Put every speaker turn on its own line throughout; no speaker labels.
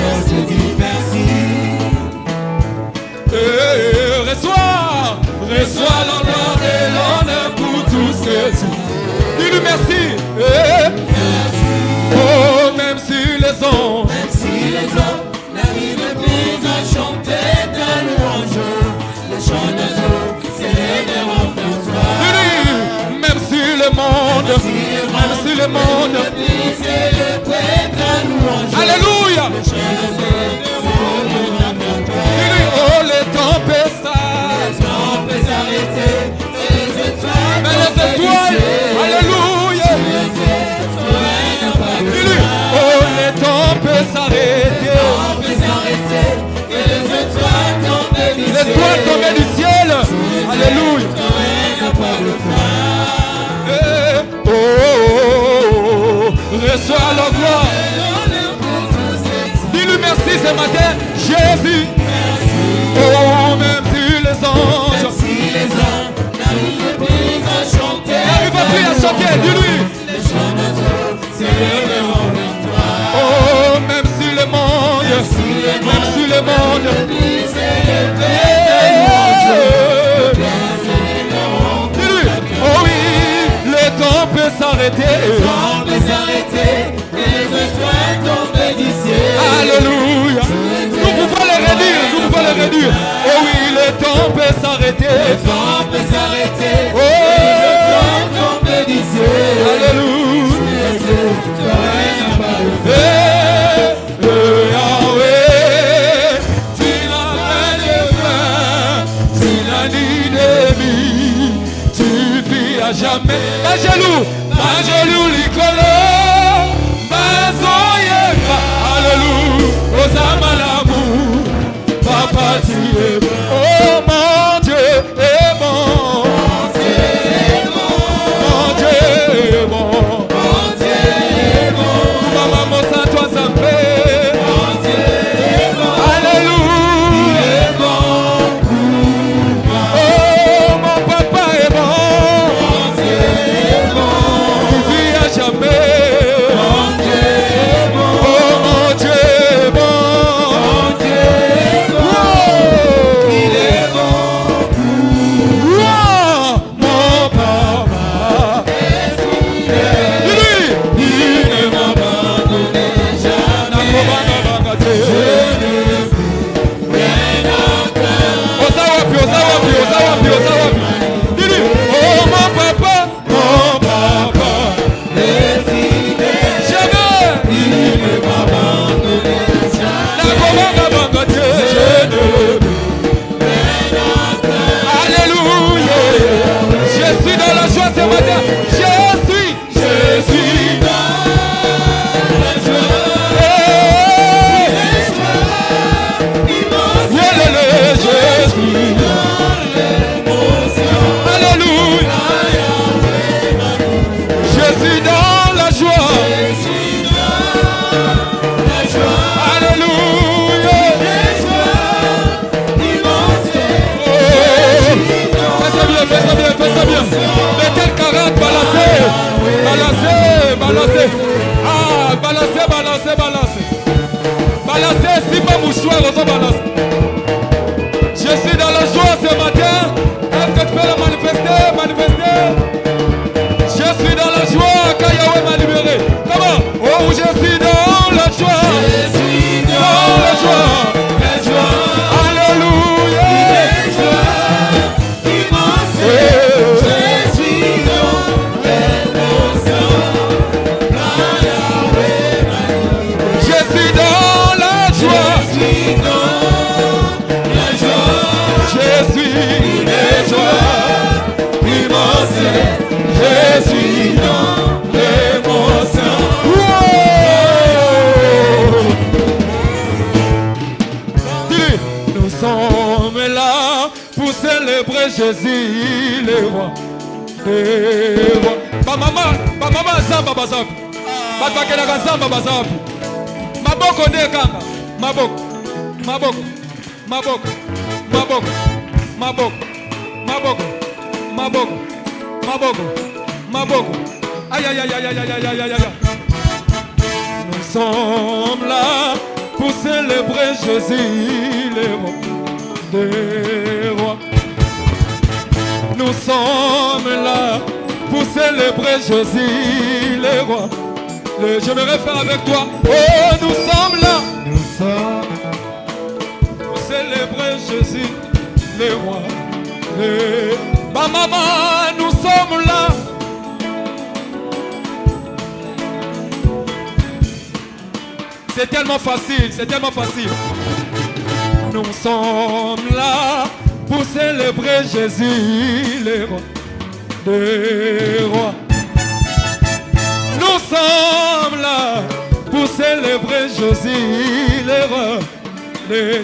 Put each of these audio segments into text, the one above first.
on te dit merci.
Reçois la gloire et l'honneur pour tout ce que tu. Dis-lui merci. Oh, même si les hommes
n'arrivent plus à chanter ta louange, les chants de jour s'élèveront pour toi.
Même si le monde, alléluia. Oh, les temps peut s'arrêter, mais les étoiles, alléluia. Oh, les temps peut s'arrêter, l'étoile tombée du ciel, alléluia. Reçois la gloire. Dis-lui merci ce matin, Jésus. Oh, même si les anges
n'arrivent plus à chanter,
dis-lui.
les chants de jour s'élèveront vers toi.
Oh, même si le monde, dis-lui. Oh oui, le temps peut s'arrêter. Alléluia. Nous pouvons les réduire. Oh oui, le temps peut s'arrêter. Oh, alléluia. Yahweh, tu n'as pas de fin, tu n'as ni demi, tu vis à jamais. Angelou, Licolo, Mazoyeka, alléluia, Osama l'amour, Papa tu es bon. Oh mon Dieu est bon, mon Dieu est bon, Maman mon saint toi Zambé, alléluia, oh mon papa est bon, il vit à jamais. Balancer, si pas mouchoir, on balance. Je suis dans la joie ce matin. Est-ce que tu peux le manifester? Je suis dans la joie quand Yahweh m'a libéré. Comment? Oh, je suis dans la joie. Dans la joie. Alléluia. Jésus le roi. Mama zamba bazapi. Bakakela zamba bazapi. Maboko nde kanga. Maboko. Aïe. Nous sommes là pour célébrer Jésus, le roi des rois. Nous sommes là pour célébrer Jésus, le roi. J'aimerais faire avec toi. Oh, nous sommes là.
Nous sommes
Pour célébrer Jésus, le roi. Ma maman, nous sommes là. C'est tellement facile, c'est tellement facile. Nous sommes là pour célébrer Jésus, le roi des rois. Nous sommes là pour célébrer Jésus, le roi.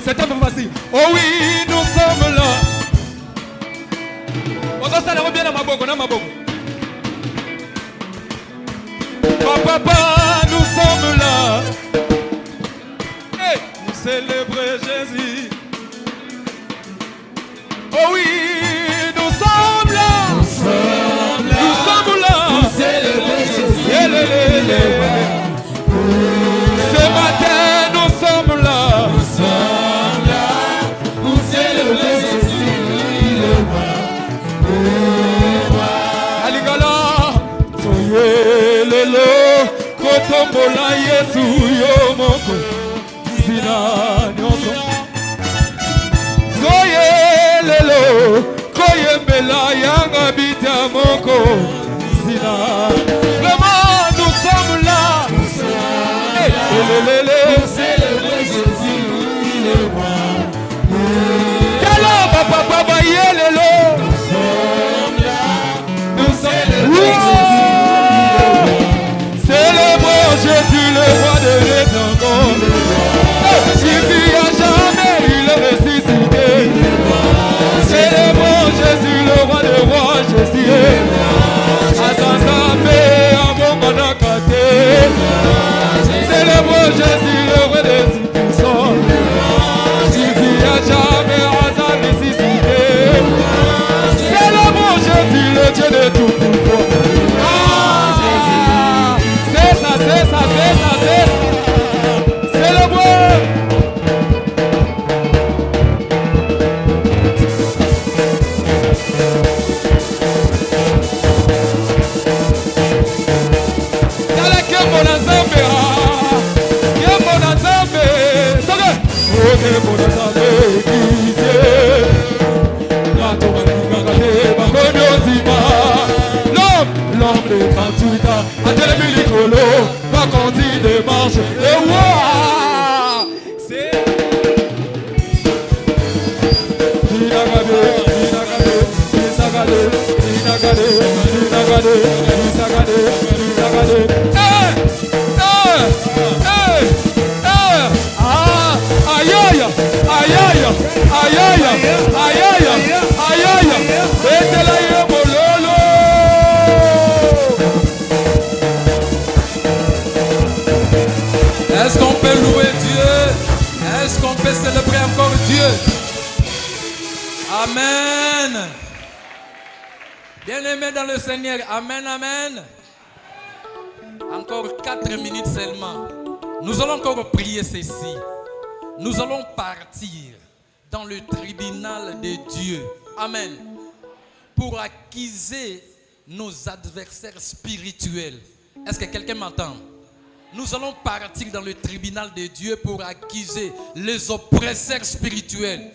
C'est tellement facile. Oh oui, nous sommes là. On s'en sert bien dans ma boque, dans ma boque. Papa, nous sommes là. Hey, pour célébrer Jésus. Oh oui, nous sommes là.
Nous sommes là.
Nous sommes là.
Pour célébrer Jésus.
Ce matin, nous sommes là.
Nous sommes là pour célébrer Jésus, le roi.
Aligala, soye lelo, kotombola Yesu yo moko, zina nyonso. Soye lelo, koyembela yanga bita moko, zina. Vraiment, nous sommes là.
Pour célébrer Jésus, le roi.
Kala papa papa yelelo.
Nous sommes là
Nous
pour célébrer
Wow! Célébrons Jésus, le roi de l'éternel. Il vit à jamais, il est ressuscité. Célébrons Jésus, le roi des rois, Jésus. Asanzambe, Amonganakate. Célébrons Jésus, le roi des puissants. Il vit à jamais, Asan ressuscité. Célébrons Jésus, le Dieu de tout pouvoir. Ah, c'est ça, c'est ça, c'est ça, c'est ça. Célébrons. Kala kembo na Nzambe, kembo na Nzambe. Toke. Oh, kembo na Nzambe, kite. L'homme de 38 ans a télé Nicolo, pas qu'on dit de marche. Et wow, c'est aïe aïe aïe aïe aïe aïe aïe aïe aïe bololo.
Est-ce qu'on peut louer Dieu? Est-ce qu'on peut célébrer encore Dieu? Amen. Bien-aimés dans le Seigneur, amen, amen. Encore 4 minutes seulement. Nous allons encore prier ceci. Nous allons partir dans le tribunal de Dieu. Amen. Pour accuser nos adversaires spirituels. Est-ce que quelqu'un m'entend? Nous allons partir dans le tribunal de Dieu pour accuser les oppresseurs spirituels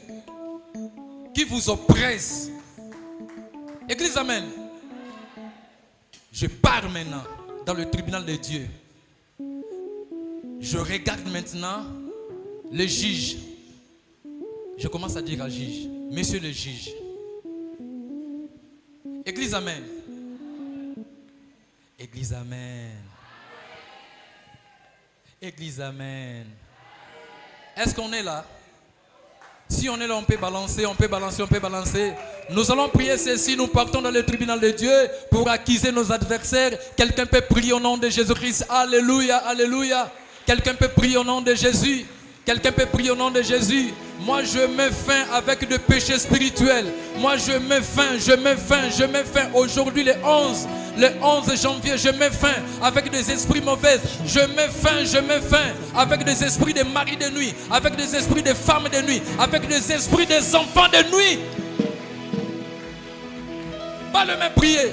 qui vous oppressent. Église, amen. Je pars maintenant dans le tribunal de Dieu. Je regarde maintenant le juge. Je commence à dire à juge, monsieur le juge. Église, amen. Église, amen. Église, amen. Est-ce qu'on est là? Si on est là, on peut balancer, on peut balancer, on peut balancer. Nous allons prier ceci, nous partons dans le tribunal de Dieu pour accuser nos adversaires. Quelqu'un peut prier au nom de Jésus-Christ. Alléluia, alléluia. Quelqu'un peut prier au nom de Jésus. Quelqu'un peut prier au nom de Jésus. Moi je mets fin avec des péchés spirituels. Moi je mets fin, je mets fin, je mets fin. Aujourd'hui les 11, Le 11 janvier, je mets fin avec des esprits mauvais. Je mets fin avec des esprits de maris de nuit, avec des esprits de femmes de nuit, avec des esprits des enfants de nuit. Pas le même prier.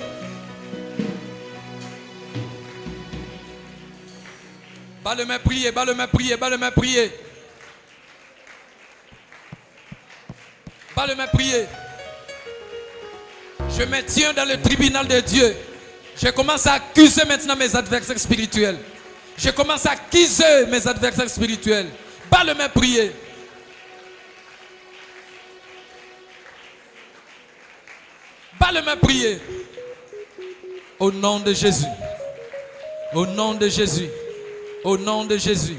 Pas le même prier, pas le même prier, pas le même prier. Pas le même prier. Je me tiens dans le tribunal de Dieu. Je commence à accuser maintenant mes adversaires spirituels. Je commence à accuser mes adversaires spirituels. Pas le même prier. Pas le même prier. Au nom de Jésus. Au nom de Jésus. Au nom de Jésus.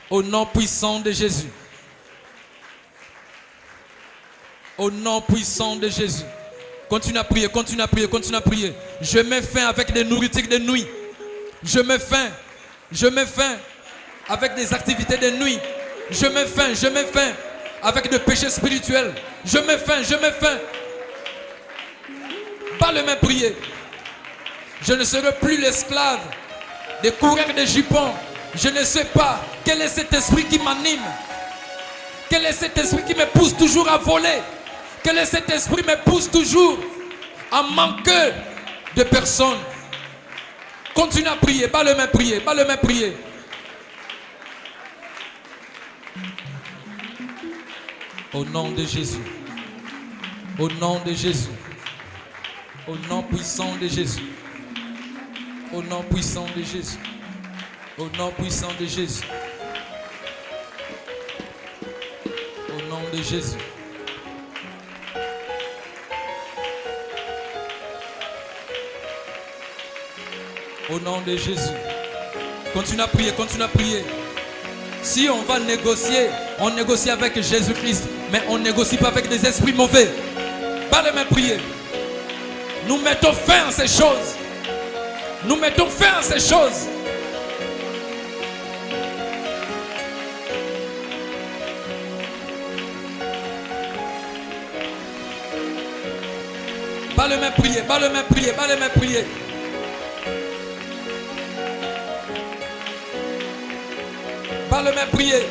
Au nom puissant de Jésus. Au nom puissant de Jésus. Continue à prier, continue à prier, continue à prier. Je mets fin avec des nourritures de nuit. Je mets fin avec des activités de nuit. Je mets fin avec des péchés spirituels. Je mets fin. Pas le même prier. Je ne serai plus l'esclave des coureurs de jupons. Je ne sais pas quel est cet esprit qui m'anime. Quel est cet esprit qui me pousse toujours à voler. Quel est cet esprit qui me pousse toujours à manquer de personnes. Continue à prier, pas le même prier, pas le même prier. Au nom de Jésus. Au nom de Jésus. Au nom puissant de Jésus. Au nom puissant de Jésus. Au nom puissant de Jésus. Au nom de Jésus. Au nom de Jésus. Continue à prier, continue à prier. Si on va négocier, on négocie avec Jésus-Christ, mais on ne négocie pas avec des esprits mauvais. Pas le même prier. Nous mettons fin à ces choses. Nous mettons fin à ces choses. Pas le même prier, pas le même prier, pas le même prier. Pas le même prier.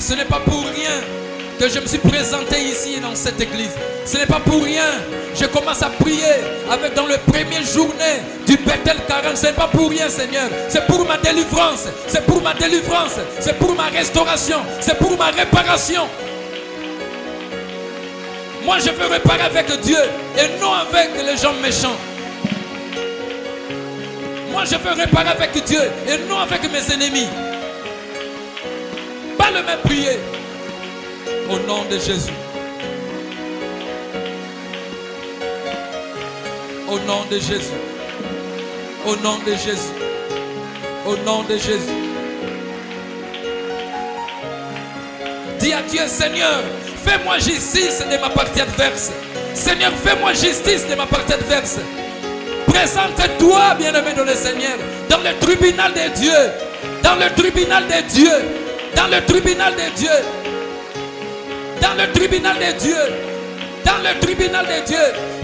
Ce n'est pas pour rien que je me suis présenté ici dans cette église. Ce n'est pas pour rien. Je commence à prier avec dans le premier journée du Bethel 40. Ce n'est pas pour rien, Seigneur. C'est pour ma délivrance. C'est pour ma délivrance. C'est pour ma restauration. C'est pour ma réparation. Moi, je veux réparer avec Dieu et non avec les gens méchants. Moi, je veux réparer avec Dieu et non avec mes ennemis. Pas le même prier. Au nom de Jésus. Au nom de Jésus. Au nom de Jésus. Au nom de Jésus. Dis à Dieu, Seigneur, fais-moi justice de ma partie adverse. Seigneur, fais-moi justice de ma partie adverse. Présente-toi, bien-aimé dans le Seigneur, dans le tribunal de Dieu. Dans le tribunal de Dieu. Dans le tribunal de Dieu. Dans le tribunal de Dieu. Dans le tribunal de Dieu.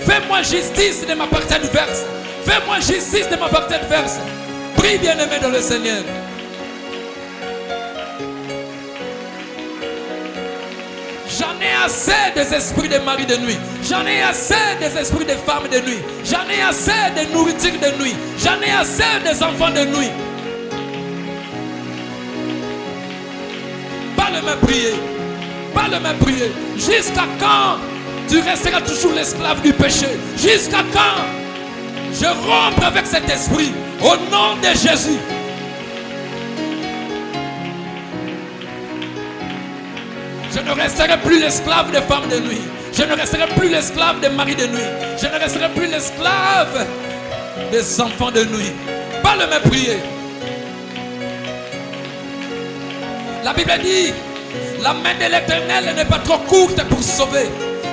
Fais-moi justice de ma partie adverse. Fais-moi justice de ma partie adverse. Prie, bien-aimé dans le Seigneur. J'en ai assez des esprits de mari de nuit. J'en ai assez des esprits de femmes de nuit. J'en ai assez des nourritures de nuit. J'en ai assez des enfants de nuit. Pas le même prier. Pas le même prier. Jusqu'à quand tu resteras toujours l'esclave du péché? Jusqu'à quand je romps avec cet esprit au nom de Jésus? Je ne resterai plus l'esclave des femmes de nuit. Je ne resterai plus l'esclave des maris de nuit. Je ne resterai plus l'esclave des enfants de nuit. Pas le même prier. La Bible dit, la main de l'Éternel n'est pas trop courte pour sauver,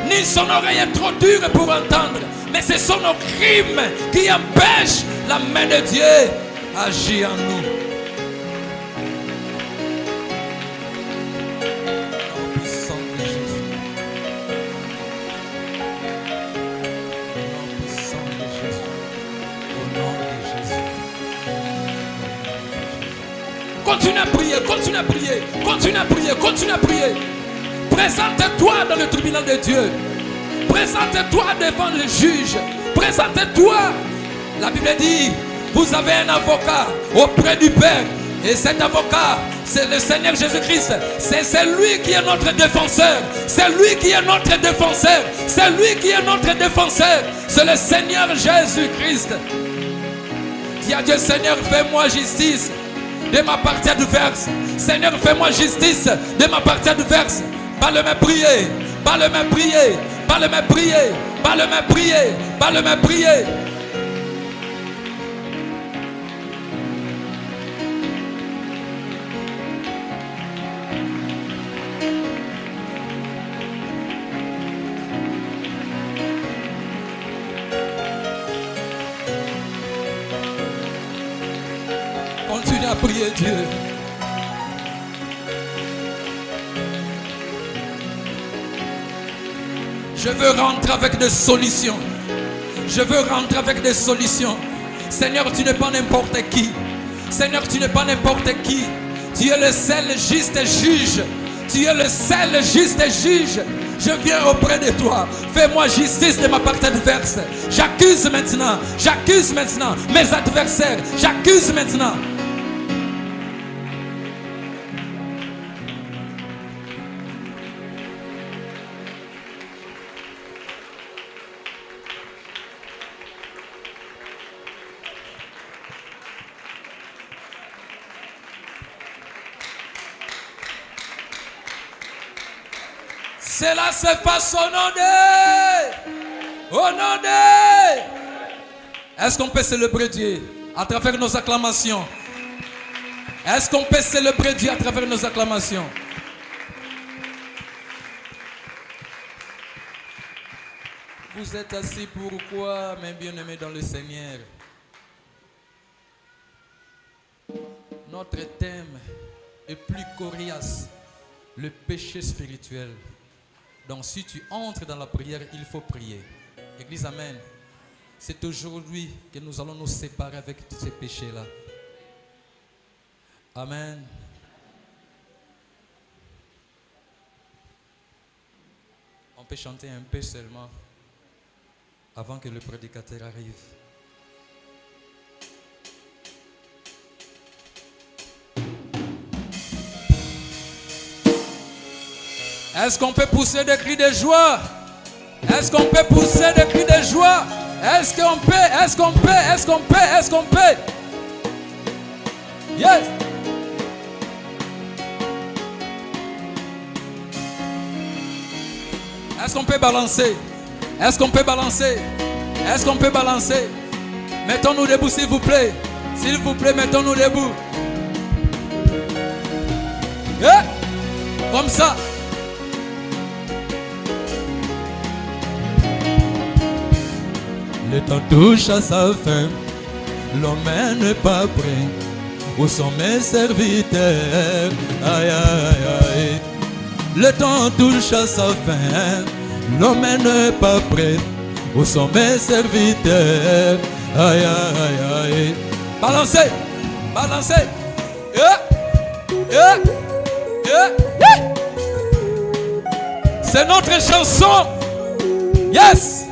ni son oreille est trop dure pour entendre. Mais ce sont nos crimes qui empêchent la main de Dieu d'agir en nous. Continue à prier, continue à prier, continue à prier, continue à prier. Présente-toi dans le tribunal de Dieu. Présente-toi devant le juge. Présente-toi. La Bible dit, vous avez un avocat auprès du Père. Et cet avocat, c'est le Seigneur Jésus-Christ. C'est lui qui est notre défenseur. C'est lui qui est notre défenseur. C'est lui qui est notre défenseur. C'est le Seigneur Jésus-Christ. Dis à Dieu, Seigneur, fais-moi justice de ma partie adverse. Seigneur, fais-moi justice de ma partie adverse. Pas le prier, pas le prier, pas le prier, pas le prier, pas le prier. Continue à prier Dieu. Je veux rentrer avec des solutions. Je veux rentrer avec des solutions. Seigneur, tu n'es pas n'importe qui. Seigneur, tu n'es pas n'importe qui. Tu es le seul juste juge. Tu es le seul juste juge. Je viens auprès de toi. Fais-moi justice de ma partie adverse. J'accuse maintenant mes adversaires. J'accuse maintenant. Cela se passe au nom de... Au nom de... Est-ce qu'on peut célébrer Dieu à travers nos acclamations? Est-ce qu'on peut célébrer Dieu à travers nos acclamations? Vous êtes assis pourquoi, mes bien-aimés dans le Seigneur? Notre thème est plus coriace, le péché spirituel. Donc si tu entres dans la prière, il faut prier. Église, amen. C'est aujourd'hui que nous allons nous séparer avec ces péchés-là. Amen. On peut chanter un peu seulement avant que le prédicateur arrive. Est-ce qu'on peut pousser des cris de joie? Est-ce qu'on peut pousser des cris de joie? Est-ce qu'on peut? Est-ce qu'on peut? Est-ce qu'on peut? Est-ce qu'on peut? Yes! Est-ce qu'on peut balancer? Est-ce qu'on peut balancer? Est-ce qu'on peut balancer? Mettons-nous debout, s'il vous plaît. S'il vous plaît, mettons-nous debout. Yeah! Comme ça. Le temps touche à sa fin, l'homme n'est pas prêt. Où sont mes serviteurs? Aïe, aïe, aïe. Le temps touche à sa fin, l'homme n'est pas prêt. Où sont mes serviteurs? Aïe, aïe, aïe. Balancez, balancez. Yeah. Yeah. Yeah. Yeah. C'est notre chanson. Yes.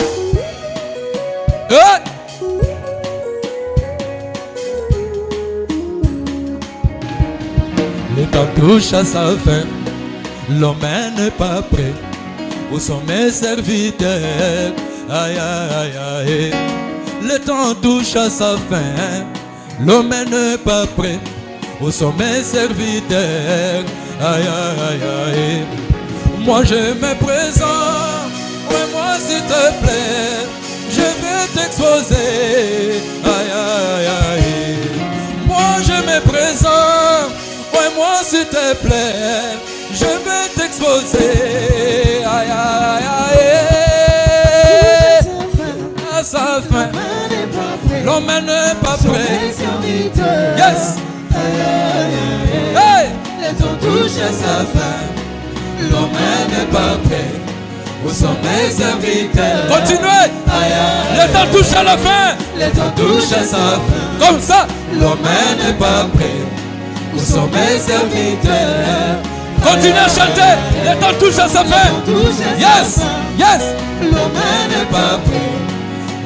Le temps touche à sa fin, l'homme n'est pas prêt. Où sont mes serviteurs? Aïe, aïe, aïe. Le temps touche à sa fin, l'homme n'est pas prêt. Où sont mes serviteurs? Aïe, aïe, aïe. Moi je me présente, ouais, moi s'il te plaît. Je vais t'exposer, aïe, aïe, aïe. Moi je me présente, ouais, moi s'il te plaît. Je vais t'exposer, aïe, aïe, aïe. À sa fin, l'homme n'est pas prêt. Yes. Hey. Le temps touche à sa fin, l'homme n'est pas prêt. Où sont mes serviteurs? Continuez. Le temps touche à la fin. Le temps touche à sa fin. Comme ça. L'homme n'est pas prêt.
où sont mes serviteurs?
Continue à chanter. Le temps touche à sa fin. Yes, yes.
L'homme n'est pas prêt.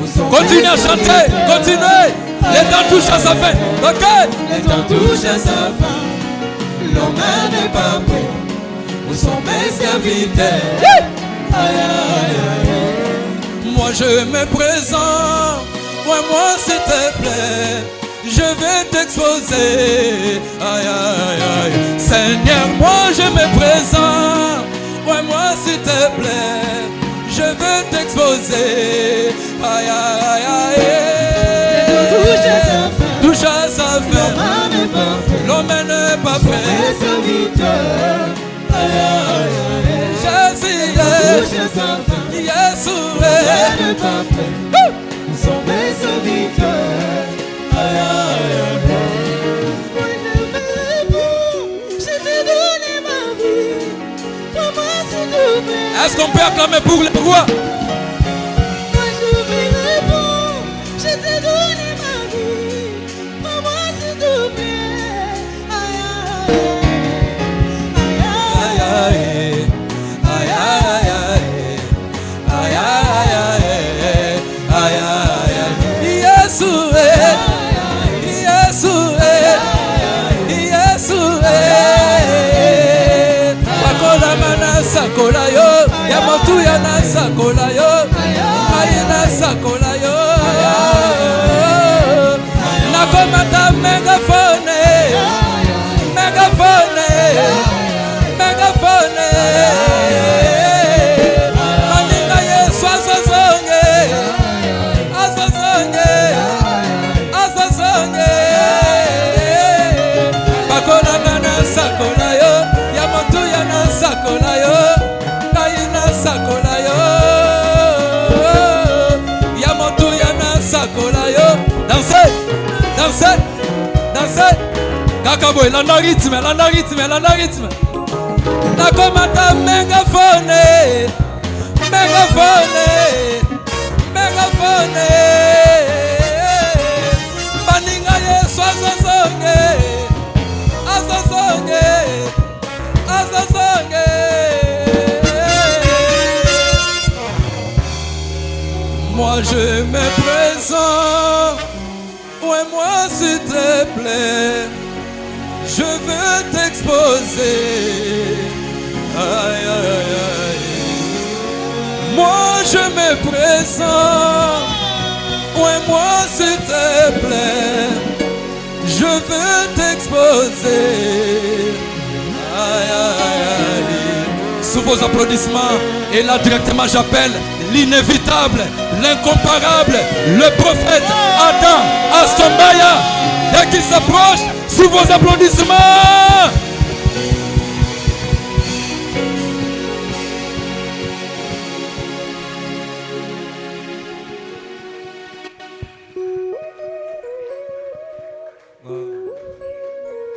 Où sont
Continue
mes
à chanter.
serviteurs?
Continuez. Le temps touche à sa fin. Ok.
Le temps touche à sa fin. L'homme n'est pas prêt. Où sont mes serviteurs? Aïe, aïe, aïe.
Moi je me présente. Moi s'il te plaît. Je vais t'exposer. Aïe, aïe, aïe. Seigneur, moi je me présente. Moi s'il te plaît. Je vais t'exposer. Aïe, aïe, aïe.
Touche à sa fin.
Touche à sa fin.
L'homme n'est pas prêt.
L'homme n'est pas prêt.
Mes serviteurs. Aïe, aïe, aïe.
Jésus,
Touche à sa fin.
Jésus,
L'homme n'est pas prêt. Où sont mes serviteurs? Aïe, aïe, aïe. Moi je m'élève pour, je t'ai donné ma vie. Comment s'il te plaît?
est-ce qu'on peut acclamer pour les rois?
Moi je m'élève pour, je t'ai donné ma vie. Comment s'il te plaît? Aïe, aïe, aïe. Aïe, aïe, aïe. Sakola yo, ya motu ya na sakola yo, aye na sakola yo. Nakomata megaphone, megaphone, megaphone. Maninga Yesu azazonge, azazonge, azazonge. Bakola na sakola yo, ya motu ya na sakola yo. Dansez, dansez, dansez. Kakaboy, landa rythme, landa rythme, landa rythme. Nakomata megaphone, megaphone, megaphone. Baninga Yesu azazonge, azazonge, azazonge. Moi je me présente. Ouais, moi s'il te plaît, je veux t'exposer. Aïe, aïe, aïe. Moi je me présente. Ouais, moi s'il te plaît, je veux t'exposer. Aïe, aïe, aïe. Sous vos applaudissements, et là directement j'appelle l'inévitable, l'incomparable, le prophète Adam Astombaya. Dès qu'il s'approche, sous vos applaudissements.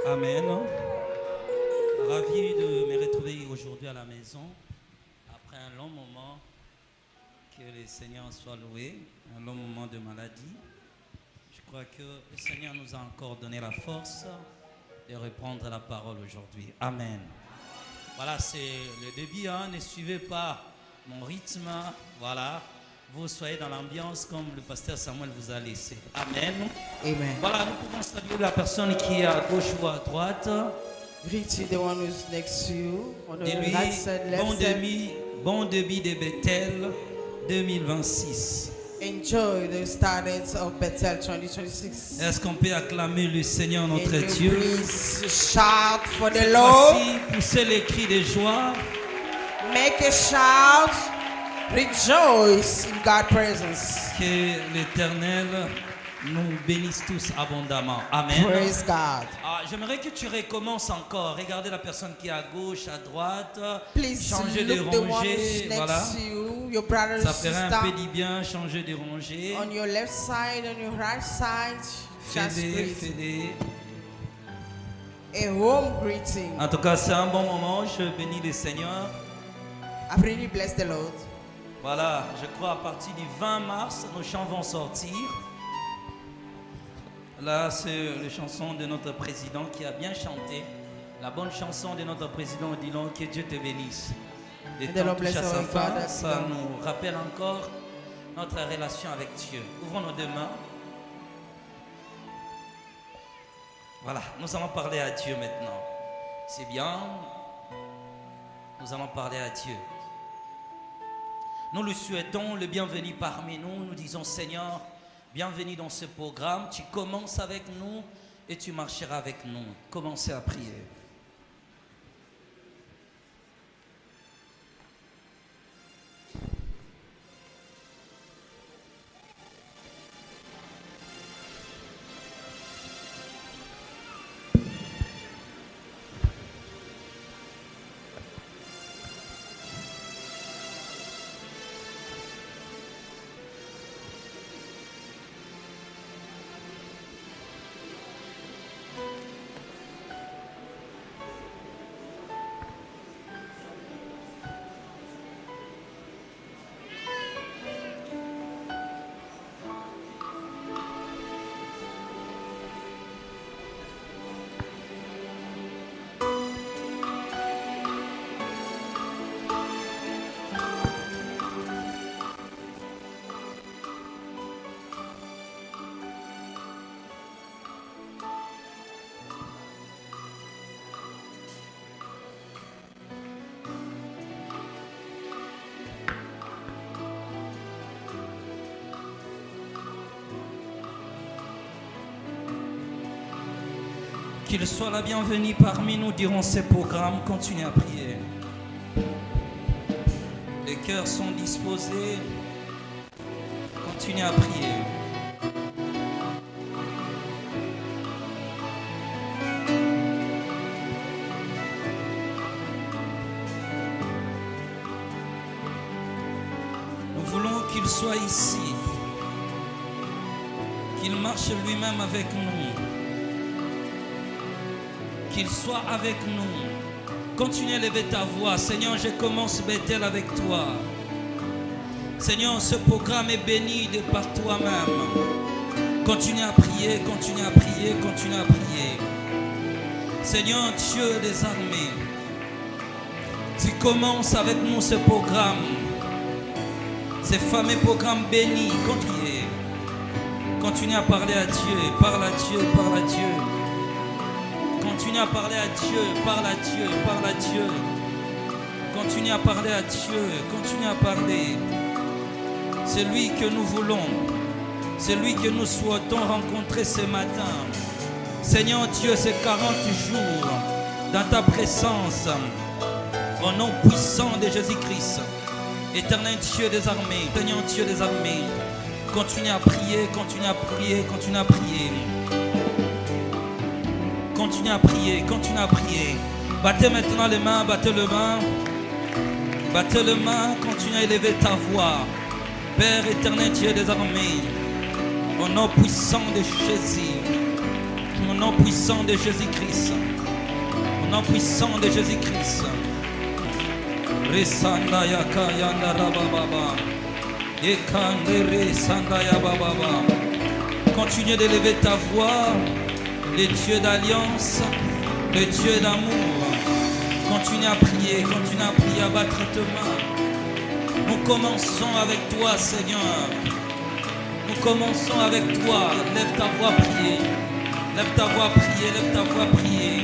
Amen. Ravi de me retrouver aujourd'hui à la maison après un long moment. Que le Seigneur soit loué, un long moment de maladie. Je crois que le Seigneur nous a encore donné la force de reprendre la parole aujourd'hui. Amen. Voilà, c'est le début, hein. Ne suivez pas mon rythme. Voilà, vous soyez dans l'ambiance comme le pasteur Samuel vous a laissé. Amen.
Amen.
Voilà, nous pouvons saluer la personne qui est à gauche ou à droite.
Greet you, the one who's next to you. On the
Et lui,
right side, left side.
bon début de Bethel 2026.
Enjoy the start of Bethel 2026.
Est-ce qu'on peut acclamer le Seigneur notre
And you
Dieu?
please shout for the
Cette
Lord.
fois-ci, poussez les cris de joie.
Make a shout. Rejoice in God's presence.
Que l'Éternel nous bénisse tous abondamment. Amen.
Praise God.
J'aimerais que tu recommences encore. Regardez la personne qui est à gauche, à droite.
Please
Changer de
look the one who's
rangée.
next
Voilà.
to you, your brother and
Ça ferait un peu
sister.
du bien, changer de rangée.
On your left side, on your right side. Just
Fais-les,
greet.
fais-les.
A home greeting.
En tout cas, c'est un bon moment. Je bénis le Seigneur.
I really bless the Lord.
Voilà, je crois à partir du 20 mars, nos chants vont sortir. Là, c'est la chanson de notre président qui a bien chanté. La bonne chanson de notre président Odilon, que Dieu te bénisse. Et
And the Lord
touche à
bless
sa
our
fin,
Father.
ça nous rappelle encore notre relation avec Dieu. Ouvrons nos deux mains. Voilà, nous allons parler à Dieu maintenant. C'est bien. Nous allons parler à Dieu. Nous lui souhaitons le bienvenu parmi nous. Nous disons, Seigneur, bienvenue dans ce programme. Tu commences avec nous et tu marcheras avec nous. Commencez à prier. Qu'il soit la bienvenue parmi nous durant ces programmes. Continuez à prier. Les cœurs sont disposés. Continuez à prier. Nous voulons qu'il soit ici. Qu'il marche lui-même avec nous. Qu'il soit avec nous. Continue à lever ta voix. Seigneur, je commence Bethel avec toi. Seigneur, ce programme est béni de par toi-même. Continue à prier, continue à prier, continue à prier. Seigneur, Dieu des armées, tu commences avec nous ce programme. Ce fameux programme béni. Continue à parler à Dieu. Parle à Dieu, parle à Dieu. Continue à parler à Dieu, parle à Dieu, parle à Dieu. Continue à parler à Dieu, continue à parler. C'est lui que nous voulons, c'est lui que nous souhaitons rencontrer ce matin. Seigneur Dieu, ces 40 jours dans ta présence, au nom puissant de Jésus-Christ, éternel Dieu des armées, Seigneur Dieu des armées, continue à prier, continue à prier, continue à prier. Continue à prier, continue à prier. Battez maintenant les mains, battez les mains. Battez les mains, continue à élever ta voix. Père éternel Dieu des armées, au nom puissant de Jésus, au nom puissant de Jésus-Christ, au nom puissant de Jésus-Christ. Resanda yaka yanda rababa. Ekandere sanda ya bababa. Continue d'élever ta voix. Le Dieu d'alliance, le Dieu d'amour. Continue à prier, à battre tes mains. Nous commençons avec toi, Seigneur. Nous commençons avec toi. Lève ta voix, prier. Lève ta voix, prier. Lève ta voix, prier.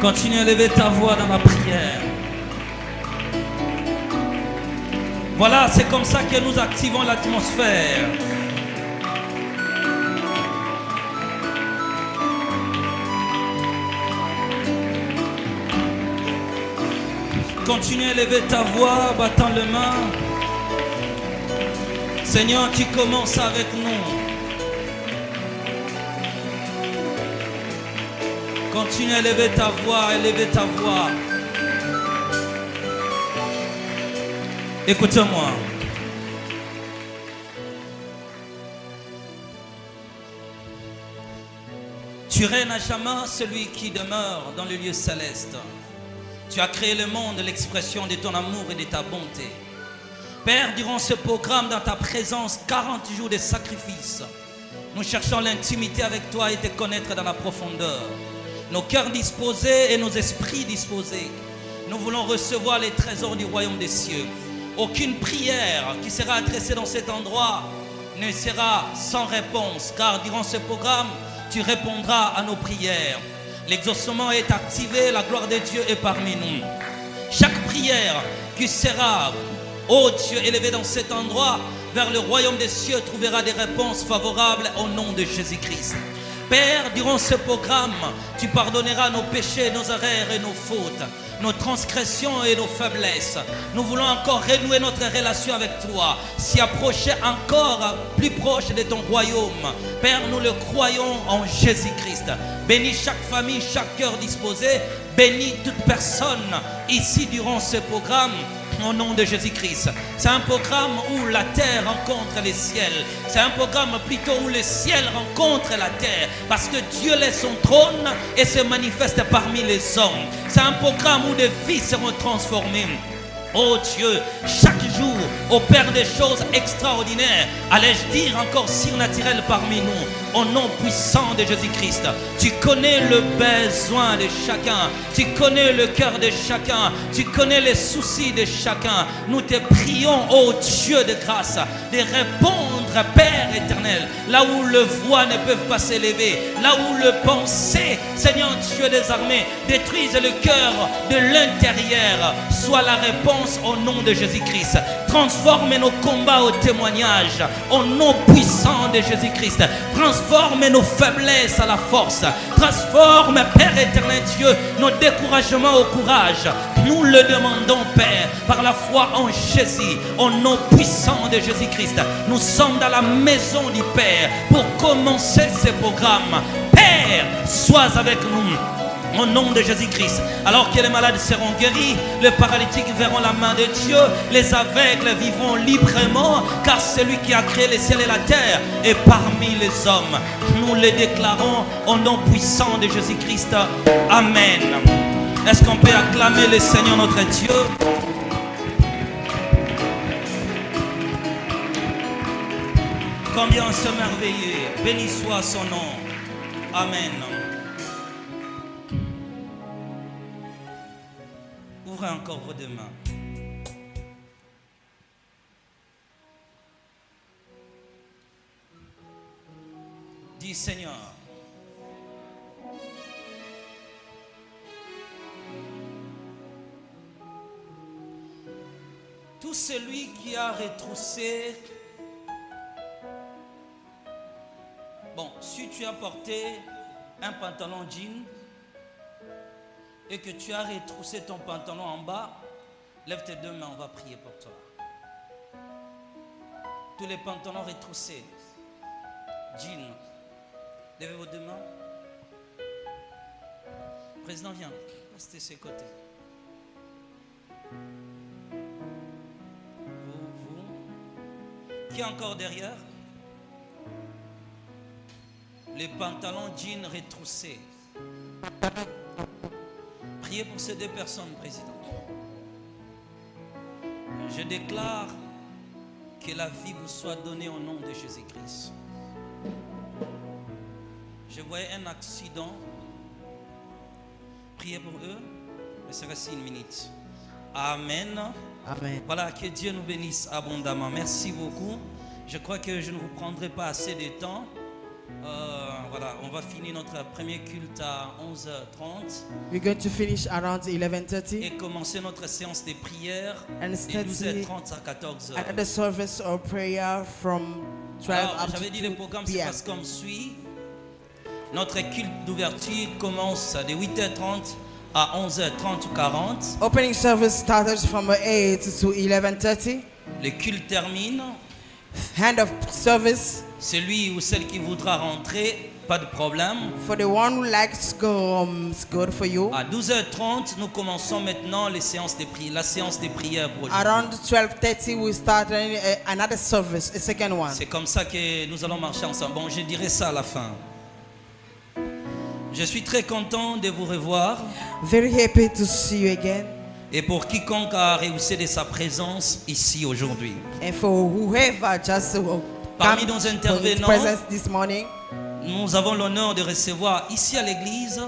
Continue à lever ta voix dans la prière. Voilà, c'est comme ça que nous activons l'atmosphère. Continue à lever ta voix, battant les mains. Seigneur, tu commences avec nous. Continue à élever ta voix, élever ta voix. Écoute-moi. Tu règnes à jamais, celui qui demeure dans le lieu céleste. Tu as créé le monde, l'expression de ton amour et de ta bonté. Père, durant ce programme, dans ta présence, 40 jours de sacrifice, nous cherchons l'intimité avec toi et te connaître dans la profondeur. Nos cœurs disposés et nos esprits disposés, nous voulons recevoir les trésors du royaume des cieux. Aucune prière qui sera adressée dans cet endroit ne sera sans réponse, car durant ce programme, tu répondras à nos prières. L'exaucement est activé, la gloire de Dieu est parmi nous. Chaque prière qui sera, ô Dieu, élevée dans cet endroit, vers le royaume des cieux, trouvera des réponses favorables au nom de Jésus-Christ. Père, durant ce programme, tu pardonneras nos péchés, nos erreurs et nos fautes, nos transgressions et nos faiblesses. Nous voulons encore renouer notre relation avec toi, s'y approcher encore plus proche de ton royaume. Père, nous le croyons en Jésus-Christ. Bénis chaque famille, chaque cœur disposé. Bénis toute personne ici durant ce programme. Au nom de Jésus-Christ. C'est un programme où la terre rencontre les ciels. C'est un programme plutôt où le ciel rencontre la terre. Parce que Dieu laisse son trône et se manifeste parmi les hommes. C'est un programme où des vies seront transformées. Oh Dieu, chaque jour opère des choses extraordinaires, allais-je dire encore surnaturelles parmi nous, au nom puissant de Jésus-Christ. Tu connais le besoin de chacun, tu connais le cœur de chacun, tu connais les soucis de chacun. Nous te prions, oh Dieu de grâce, de répondre, Père éternel, là où le voix ne peut pas s'élever, là où le pensée, Seigneur Dieu des armées, détruise le cœur de l'intérieur. Soit la réponse au nom de Jésus-Christ. Transforme nos combats au témoignage au nom puissant de Jésus-Christ. Transforme nos faiblesses à la force. Transforme, Père éternel Dieu, nos découragements au courage. Nous le demandons, Père, par la foi en Jésus, au nom puissant de Jésus-Christ. Nous sommes dans la maison du Père pour commencer ce programme. Père, sois avec nous. Au nom de Jésus-Christ, alors que les malades seront guéris, les paralytiques verront la main de Dieu, les aveugles vivront librement, car celui qui a créé les ciels et la terre est parmi les hommes. Nous le déclarons au nom puissant de Jésus-Christ. Amen. Est-ce qu'on peut acclamer le Seigneur notre Dieu? Combien se merveiller, béni soit son nom. Amen. Ouvrez encore vos deux mains. Dis Seigneur, tout celui qui a retroussé, bon, si tu as porté un pantalon jean, et que tu as retroussé ton pantalon en bas, lève tes deux mains, on va prier pour toi. Tous les pantalons retroussés, jean, levez vos deux mains. Président, viens, restez sur ses côtés. Vous. Qui est encore derrière? Les pantalons jean retroussés. Priez pour ces deux personnes, Président. Je déclare que la vie vous soit donnée au nom de Jésus-Christ. Je voyais un accident. Priez pour eux. Mais c'est resté une minute. Amen.
Amen.
Voilà, que Dieu nous bénisse abondamment. Merci beaucoup. Je crois que je ne vous prendrai pas assez de temps. Voilà, on va finir notre premier culte à 11h30.
We're going to finish around 11:30
et commencer notre séance de prière
and
de
start
12h30 à 14h.
another service of prayer from 12
Alors,
up
j'avais
to
dit
2
le programme se
p.m.
passe comme suit. Notre culte d'ouverture commence de 8h30 à 11h30 ou 40.
Opening service started from 8 to 11:30.
Le culte termine.
Hand of service.
Celui ou celle qui voudra rentrer, pas de problème.
For the one who likes to go, it's good for you.
À 12h30, nous commençons maintenant les séances de prière, la séance de prière pour aujourd'hui.
Around 12:30, we start another service, a second one.
C'est comme ça que nous allons marcher ensemble. Bon, je dirai ça à la fin. Je suis très content de vous revoir.
Very happy to see you again.
Et pour quiconque a réussi de sa présence ici aujourd'hui.
And for whoever just
Parmi
come
nos
for his
intervenants,
presence this morning,
nous avons l'honneur de recevoir ici à l'église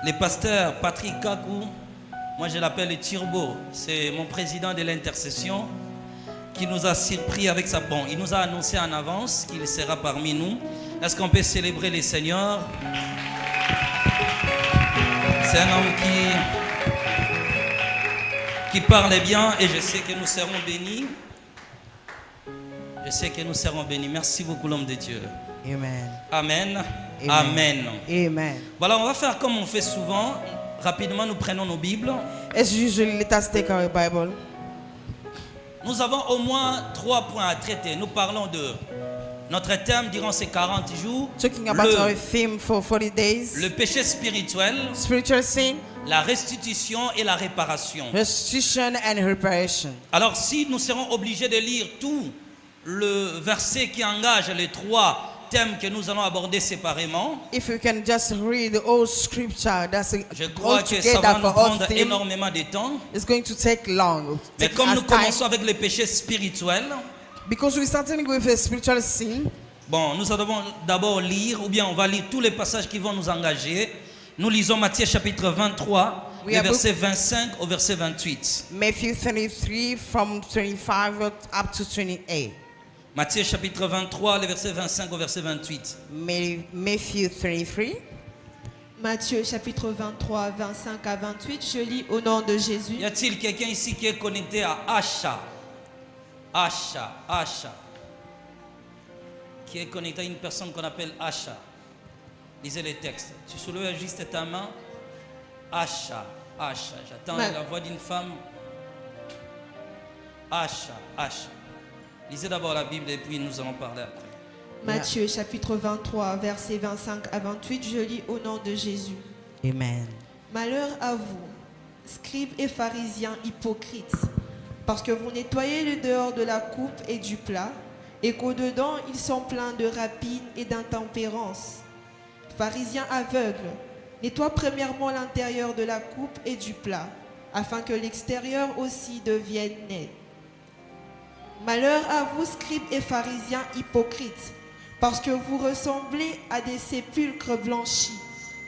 le pasteur Patrick Kakou. Moi je l'appelle le Turbo. C'est mon président de l'intercession qui nous a surpris avec sa bon. Il nous a annoncé en avance qu'il sera parmi nous. Est-ce qu'on peut célébrer le Seigneur? C'est un homme qui parle bien et je sais que nous serons bénis. Je sais que nous serons bénis. Merci beaucoup l'homme de Dieu.
amen.
Amen.
Amen.
Amen.
Amen.
Voilà, on va faire comme on fait souvent. Rapidement, nous prenons nos Bibles.
As usually, let us take our Bible.
Nous avons au moins 3 points à traiter. Nous parlons de notre thème durant ces 40 jours.
Talking about our theme for 40 days.
Le péché spirituel,
Spiritual sin,
la restitution et la réparation.
restitution and reparation.
Alors si nous serons obligés de lire tout le verset qui engage les 3 thèmes que nous allons aborder séparément,
If you can just read the whole scripture, that's
je
all
crois que ça va
together
nous
for
prendre
us theme,
énormément de temps.
it's going to take long.
Mais
Take
comme
us
nous
time.
commençons avec le péché spirituel,
Because we're starting with a spiritual sin,
bon, nous devons d'abord lire, ou bien on va lire tous les passages qui vont nous engager. Nous lisons Matthieu chapitre 23,
We
le
are
verset 25 au verset 28.
Matthew 33 from 25 up to 28.
Matthieu chapitre 23, le verset 25 au verset 28.
Matthew 33.
Matthieu chapitre 23, 25 à 28, je lis au nom de Jésus.
Y a-t-il quelqu'un ici qui est connecté à Asha? Asha. Qui est connecté à une personne qu'on appelle Asha. Lisez les textes. Tu soulèves juste ta main. Asha. J'attends la voix d'une femme. Asha. Lisez d'abord la Bible et puis nous allons parler après.
Matthieu chapitre 23, versets 25 à 28, je lis au nom de Jésus.
Amen.
Malheur à vous, scribes et pharisiens hypocrites, parce que vous nettoyez le dehors de la coupe et du plat, et qu'au-dedans ils sont pleins de rapine et d'intempérance. Pharisiens aveugles, nettoie premièrement l'intérieur de la coupe et du plat, afin que l'extérieur aussi devienne net. Malheur à vous, scribes et pharisiens hypocrites, parce que vous ressemblez à des sépulcres blanchis,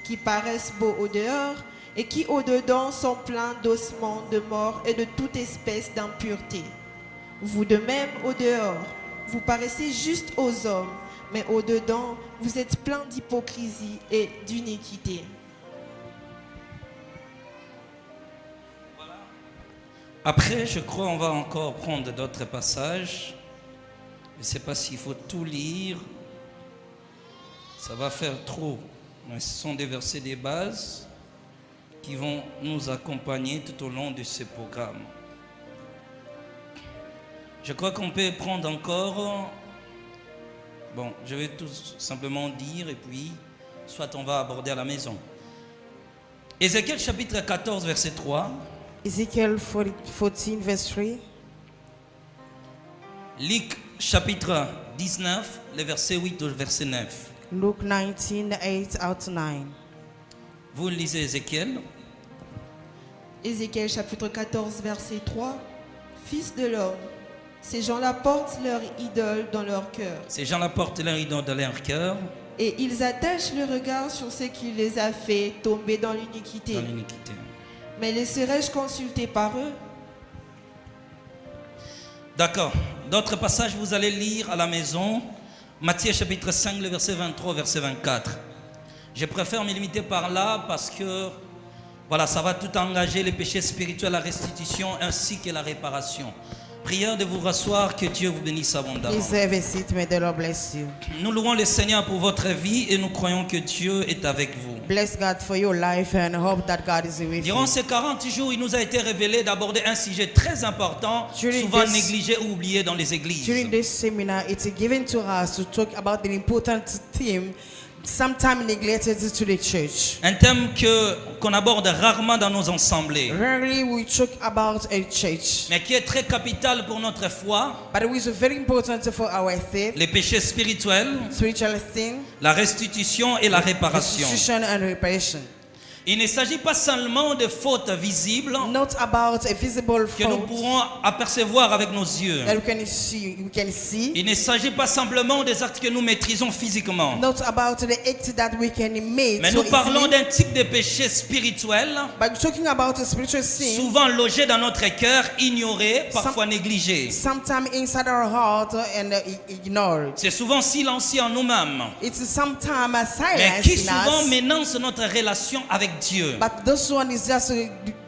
qui paraissent beaux au dehors, et qui au-dedans sont pleins d'ossements de mort et de toute espèce d'impureté. Vous de même au dehors, vous paraissez juste aux hommes, mais au-dedans, vous êtes pleins d'hypocrisie et d'iniquité.
Après, je crois qu'on va encore prendre d'autres passages. Je ne sais pas s'il faut tout lire. Ça va faire trop. Mais ce sont des versets de base qui vont nous accompagner tout au long de ce programme. Je crois qu'on peut prendre encore... Bon, je vais tout simplement dire et puis, soit on va aborder à la maison. Ézéchiel chapitre 14, verset 3.
Ezekiel 14 verse 3.
Luc chapitre 19, le verset 8 au verset 9.
Luke 19, 8 out 9.
Vous lisez Ézéchiel.
Ézéchiel chapitre 14, verset 3. Fils de l'homme, ces gens-là portent leur idole dans leur cœur.
Ces gens-là portent leur idole dans leur cœur.
Et ils attachent le regard sur ce qui les a fait tomber dans l'iniquité.
Dans l'iniquité.
Mais laisserai-je consulter par eux?
D'accord. D'autres passages, vous allez lire à la maison. Matthieu chapitre 5, le verset 23, verset 24. Je préfère me limiter par là parce que voilà, ça va tout engager, les péchés spirituels, la restitution ainsi que la réparation. Prière de vous rasseoir, que Dieu vous bénisse abondamment.
Please have a seat, may the Lord bless you.
Nous louons le Seigneur pour votre vie et nous croyons que Dieu est avec vous.
Bless God for your life and hope that God is with
Durant
you.
ces 40 jours, il nous a été révélé d'aborder un sujet très important,
During
souvent
this-
négligé ou oublié dans les églises.
During this seminar, it's given to us to talk about the important theme sometimes neglected to the church.
Un thème qu'on aborde rarement dans nos assemblées,
Rarely we talk about a church,
mais qui est très capital pour notre foi,
but it is very important for our faith,
les péchés spirituels,
spiritual thing,
la restitution et la réparation.
restitution and reparation.
Il ne s'agit pas seulement de fautes visibles
Not about a visible
que nous
fault
pourrons apercevoir avec nos yeux.
that we can see.
Il ne s'agit pas simplement des actes que nous maîtrisons physiquement.
Not about the act that we can make.
Mais
so
nous parlons
easily,
d'un type de péché spirituel,
but talking about a spiritual sin,
souvent logé dans notre cœur, ignoré, parfois négligé.
sometimes inside our heart and ignored.
C'est souvent silencieux en nous-mêmes,
It's sometimes a
mais
silence
qui
in
souvent
us.
menace notre relation avec Dieu.
But this one is just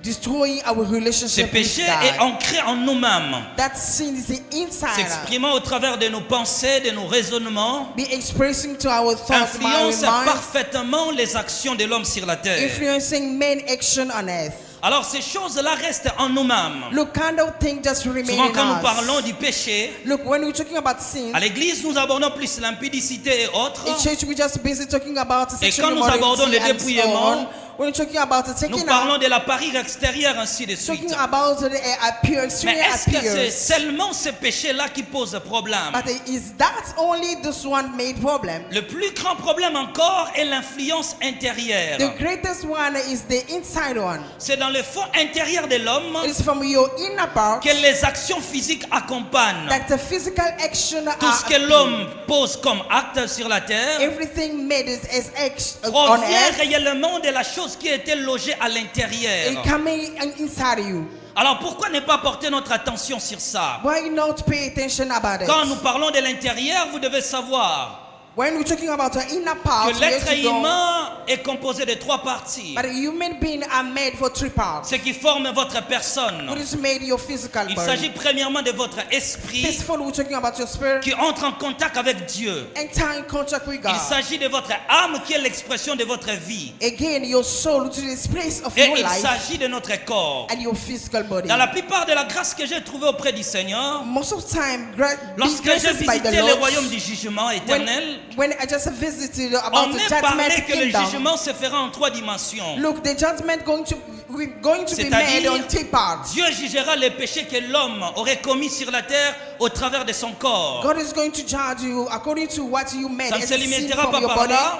destroying our
Ce
relationship with
péché est
God.
ancré en nous-mêmes,
That sin is inside us.
s'exprimant au travers de nos pensées, de nos raisonnements,
Be expressing to our thoughts,
influence
mind,
parfaitement les actions de l'homme sur la terre.
influencing main action on earth.
Alors ces choses-là restent en nous-mêmes.
Look, kind of thing just remain
Souvent
in
quand nous
us.
parlons du péché,
Look, when we're talking about sin,
à l'église nous abordons plus l'impudicité et autres.
in church we just busy talking about
Et
sexual
quand nous abordons le
immorality and so
dépouillement,
on. When we're talking about
Nous
taking
parlons
out,
de la parure extérieure, ainsi de suite.
talking about the appearance,
Mais est-ce que c'est
appearance.
seulement ce péché-là qui pose problème?
But is that only this one made problem?
Le plus grand problème encore est l'influence intérieure.
The greatest one is the inside one.
C'est dans le fond intérieur de l'homme
It's from your inner part
que les actions physiques accompagnent.
that the physical action
Tout ce que
are
l'homme pose comme acte sur la terre
everything made as acts on
provient
earth
réellement de la chose qui était logée à
is
l'intérieur.
coming inside you.
Alors pourquoi ne pas porter notre attention sur ça?
Why not pay attention about it?
Quand nous parlons de l'intérieur, vous devez savoir
When we're talking about the inner part,
que l'être humain est composé de trois parties.
but human beings are made for three parts.
Ce qui forme votre personne.
What is made your physical
Il
body?
s'agit premièrement de votre esprit
First, we're talking about your spirit.
qui entre en contact avec Dieu.
Enter in contact with God.
Il s'agit de votre âme qui est l'expression de votre vie.
Again, your soul to this place of
Et
your
il
life
s'agit de notre corps.
and your physical body.
Dans la plupart de la grâce que j'ai trouvée auprès du Seigneur,
Most of the time,
lorsque j'ai
graces by the
visité le
Lord,
royaume du jugement éternel,
when I just visited
on
about the
m'a parlé
judgment
que le
kingdom,
jugement se fera en trois dimensions.
look, the judgment going to be made
C'est-à-dire,
on three parts.
Dieu jugera les péchés que l'homme aurait commis sur la terre au travers de son corps.
God is going to judge you according to what you made
Ça ne
as
se
a sin
limitera
from
pas
your
par
body.
là.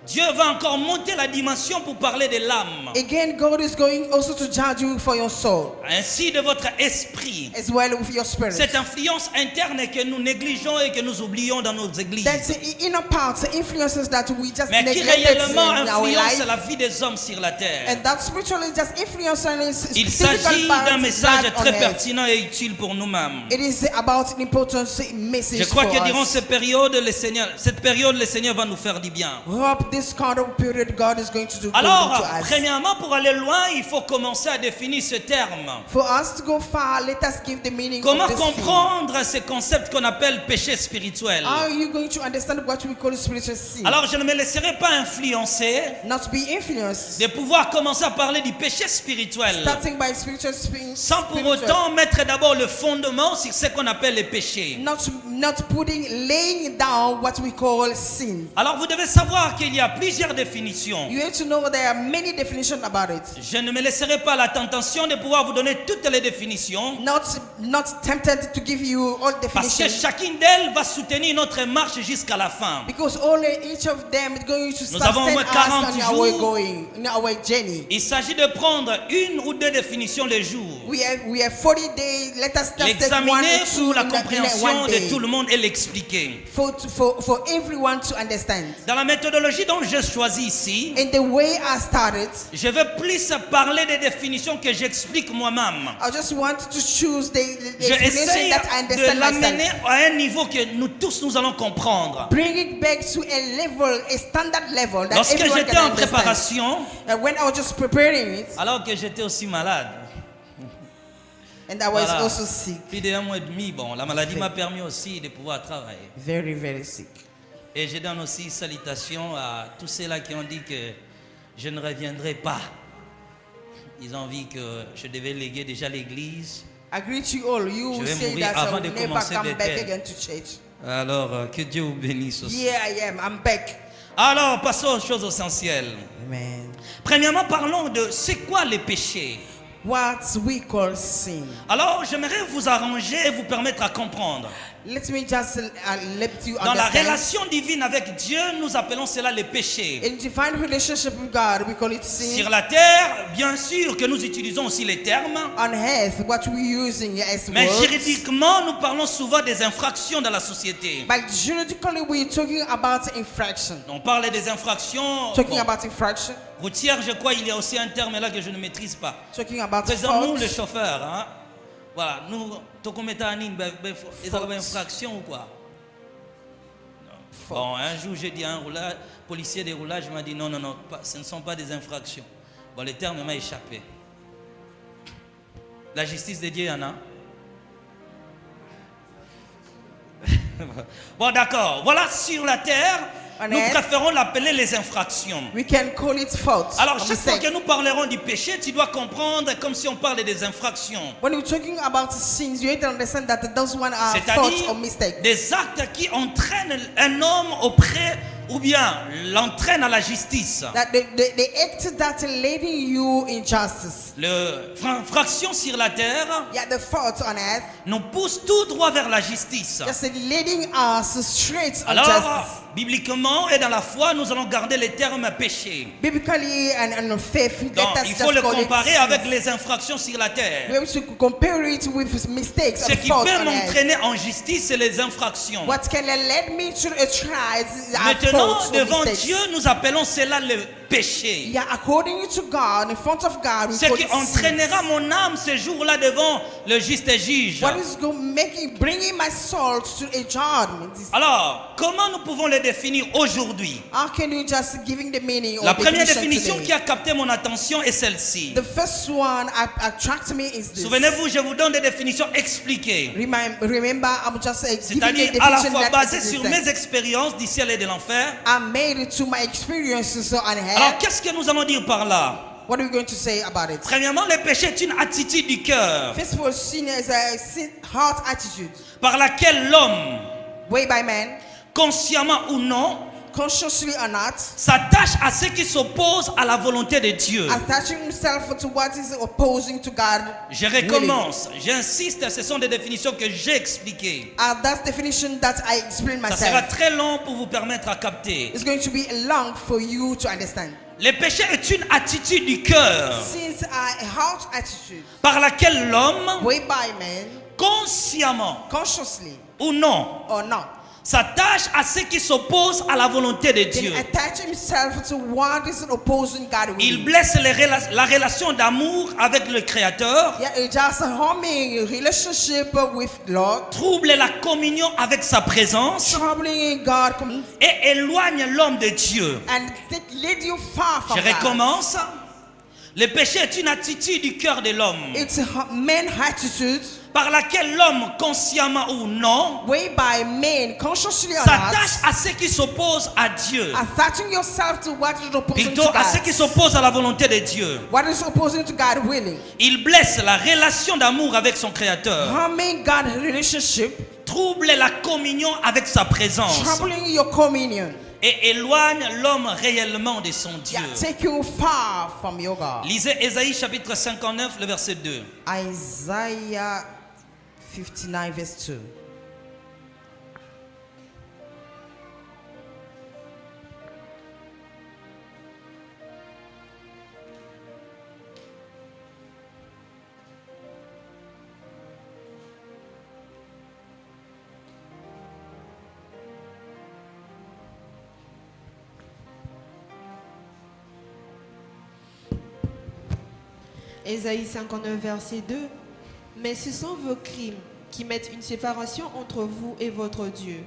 Dieu va encore monter la dimension pour parler de l'âme.
Again, God is going also to judge you for your soul
Ainsi de votre esprit.
as well with your spirit.
Cette influence interne que nous négligeons et que nous oublions dans nos églises.
That's the inner part, the influences that we just
Mais qui
neglected
réellement
in our
influence
life.
la vie des hommes sur la terre.
And that spiritually just influences
Il
physical
s'agit
part
d'un message
life on
très
earth.
pertinent et utile pour nous-mêmes.
It is about an important message
Je crois
for
que durant
us.
cette période, le Seigneur va nous faire du bien.
Hope this kind of period God is going to do good
Alors,
to us.
premièrement, pour aller loin, il faut commencer à définir ce terme.
For us to go far, let us give the meaning
Comment
of this thing.
comprendre ce concept qu'on appelle péché spirituel?
How are you going to understand what we call spiritual sin?
Alors, je ne me laisserai pas influencer
Not be influenced.
de pouvoir commencer à parler du péché spirituel
Starting by spiritual sin.
sans pour autant mettre d'abord le fondement sur ce qu'on appelle les péchés.
Not laying down what we call sin.
Alors, vous devez savoir qu'il y a plusieurs définitions.
You have to know there are many definitions about it.
Je ne me laisserai pas la tentation de pouvoir vous donner toutes les définitions
Not tempted to give you all
parce que
definitions.
chacune d'elles va soutenir notre marche jusqu'à la fin.
Because each of them is going to
Nous avons au
sustain
moins
us
40
on our
jours.
in our journey.
Il s'agit de prendre une ou deux définitions le jour,
We have 40 days. Let us just take one
l'examiner
or two
pour la
in
compréhension
one
de
day
tout le monde et l'expliquer.
for everyone to understand.
Dans la méthodologie dont j'ai choisi ici,
In the way I started,
je vais plus parler des définitions que j'explique moi-même.
I just want to choose the
J'essaie
explanation that I
de
understand
l'amener
myself.
à un niveau que nous tous nous allons comprendre.
Bring it back to a level, a standard level that
Lorsque
everyone
j'étais
can
en
understand.
préparation,
And when I was just preparing it,
alors que j'étais aussi malade,
and I was
Voilà.
also sick,
plus d'1 mois et demi, bon, la maladie m'a permis aussi de pouvoir travailler.
very, very sick.
Et je donne aussi salutations à tous ceux-là qui ont dit que je ne reviendrai pas. Ils ont dit que je devais léguer déjà l'église.
I greet you all. You
Je
who
vais
say
mourir
that I
avant
will
de
never
commencer
come back
d'été.
again to church.
Alors, que Dieu vous bénisse aussi.
Here I am. I'm back.
Alors, passons aux choses essentielles.
Amen.
Premièrement, parlons de c'est quoi les péchés.
What we call sin.
Alors, j'aimerais vous arranger et vous permettre à comprendre.
Let me just let you
Dans la
understand.
relation divine avec Dieu, nous appelons cela les péchés.
In divine relationship with God, we call it sin.
Sur la terre, bien sûr que nous utilisons aussi les termes.
On earth, what we're using as
Mais
words.
juridiquement, nous parlons souvent des infractions dans la société.
But juridically, we're talking about infraction.
On parle des infractions.
Talking
Bon,
about infraction.
routière, je crois, il y a aussi un terme là que je ne maîtrise pas.
Talking about
Par exemple, nous,
fault.
les chauffeurs, hein, voilà, nous, ils ont une infraction ou quoi? Bon, un jour, j'ai dit à un roulage, policier des roulages, il m'a dit non, ce ne sont pas des infractions. Bon, le terme m'a échappé. La justice de Dieu, il y en a. Bon, d'accord. Voilà, sur la terre,
On
nous
earth,
préférons l'appeler les infractions.
we can call it fault.
Alors,
or
chaque fois
mistake.
que nous parlerons du péché, tu dois comprendre comme si on parlait des infractions.
When we're talking about sins, you have to understand that those one are faults or
C'est-à-dire
mistakes.
des actes qui entraînent un homme auprès ou bien l'entraînent à la justice.
That the act that leading you in justice.
L'infraction sur la terre
Yeah, the fault on earth,
nous pousse tout droit vers la justice.
just leading us straight on
Alors,
justice.
bibliquement et dans la foi, nous allons garder les termes péché.
Biblically and faith,
Donc,
let us
il faut
just
le
call it
comparer
sins.
avec les infractions sur la terre.
We have to compare it with mistakes
Ce
and
qui
faults
peut
on earth.
m'entraîner en justice, c'est les infractions.
What can lead me to a trial are
Maintenant,
faults or
devant
mistakes.
Dieu, nous appelons cela le péché.
Yeah, according to God, in front of God, we
Ce
call
qui
it sins.
entraînera mon âme ce jour-là devant le juste juge.
What is going to make it, bringing my soul to a judgment?
Alors, comment nous pouvons le définir aujourd'hui?
How can you just giving the meaning
La
or
première
definition
définition
today?
qui a capté mon attention est celle-ci.
The first one attract me is this.
Souvenez-vous, je vous donne des définitions expliquées.
Remember, I'm just giving a
C'est-à-dire à la
definition
fois
that
basée
is
sur
the same.
mes expériences du ciel et de l'enfer.
I made it to my experiences on
Alors,
earth.
qu'est-ce que nous allons dire par là?
What are we going to say about it?
Premièrement, le péché est une attitude du cœur
First of all, sin is a heart attitude.
par laquelle l'homme,
Way by man,
consciemment ou non,
consciously or not,
s'attache à ce qui s'oppose à la volonté de Dieu.
attaching himself to what is opposing to God.
Je recommence, j'insiste, ce sont des définitions que j'ai expliquées.
That's definition that I explained
Ça sera
myself.
très long pour vous permettre à capter.
It's going to be long for you to understand.
Le péché est une attitude du cœur
Sins are a heart attitude.
par laquelle l'homme,
Way by man,
consciemment
consciously
ou non,
or not,
s'attache à ce qui s'oppose à la volonté de Dieu.
can attach himself to what is opposing God will.
Il blesse la relation d'amour avec le Créateur,
Yeah, it's just a harming relationship with Lord,
trouble la communion avec sa présence
troubling God,
et éloigne l'homme de Dieu.
and lead you far from
Je
God.
recommence. Le péché est une attitude du cœur de l'homme
It's a man attitude,
par laquelle l'homme, consciemment ou non,
way by man, consciously or
s'attache
not,
à ce qui s'oppose à Dieu,
attaching yourself to what is opposing
plutôt
to
à ce
God.
qui s'oppose à la volonté de Dieu.
What is opposing to God willing.
Il blesse la relation d'amour avec son Créateur,
Harming God's relationship,
trouble la communion avec sa présence
troubling your communion.
et éloigne l'homme réellement de son Dieu.
Yeah, take you far from your God.
Lisez Ésaïe chapitre 59, le verset 2.
Isaiah 59 verse 2.
Ésaïe 59, verset 2. Mais ce sont vos crimes qui mettent une séparation entre vous et votre Dieu.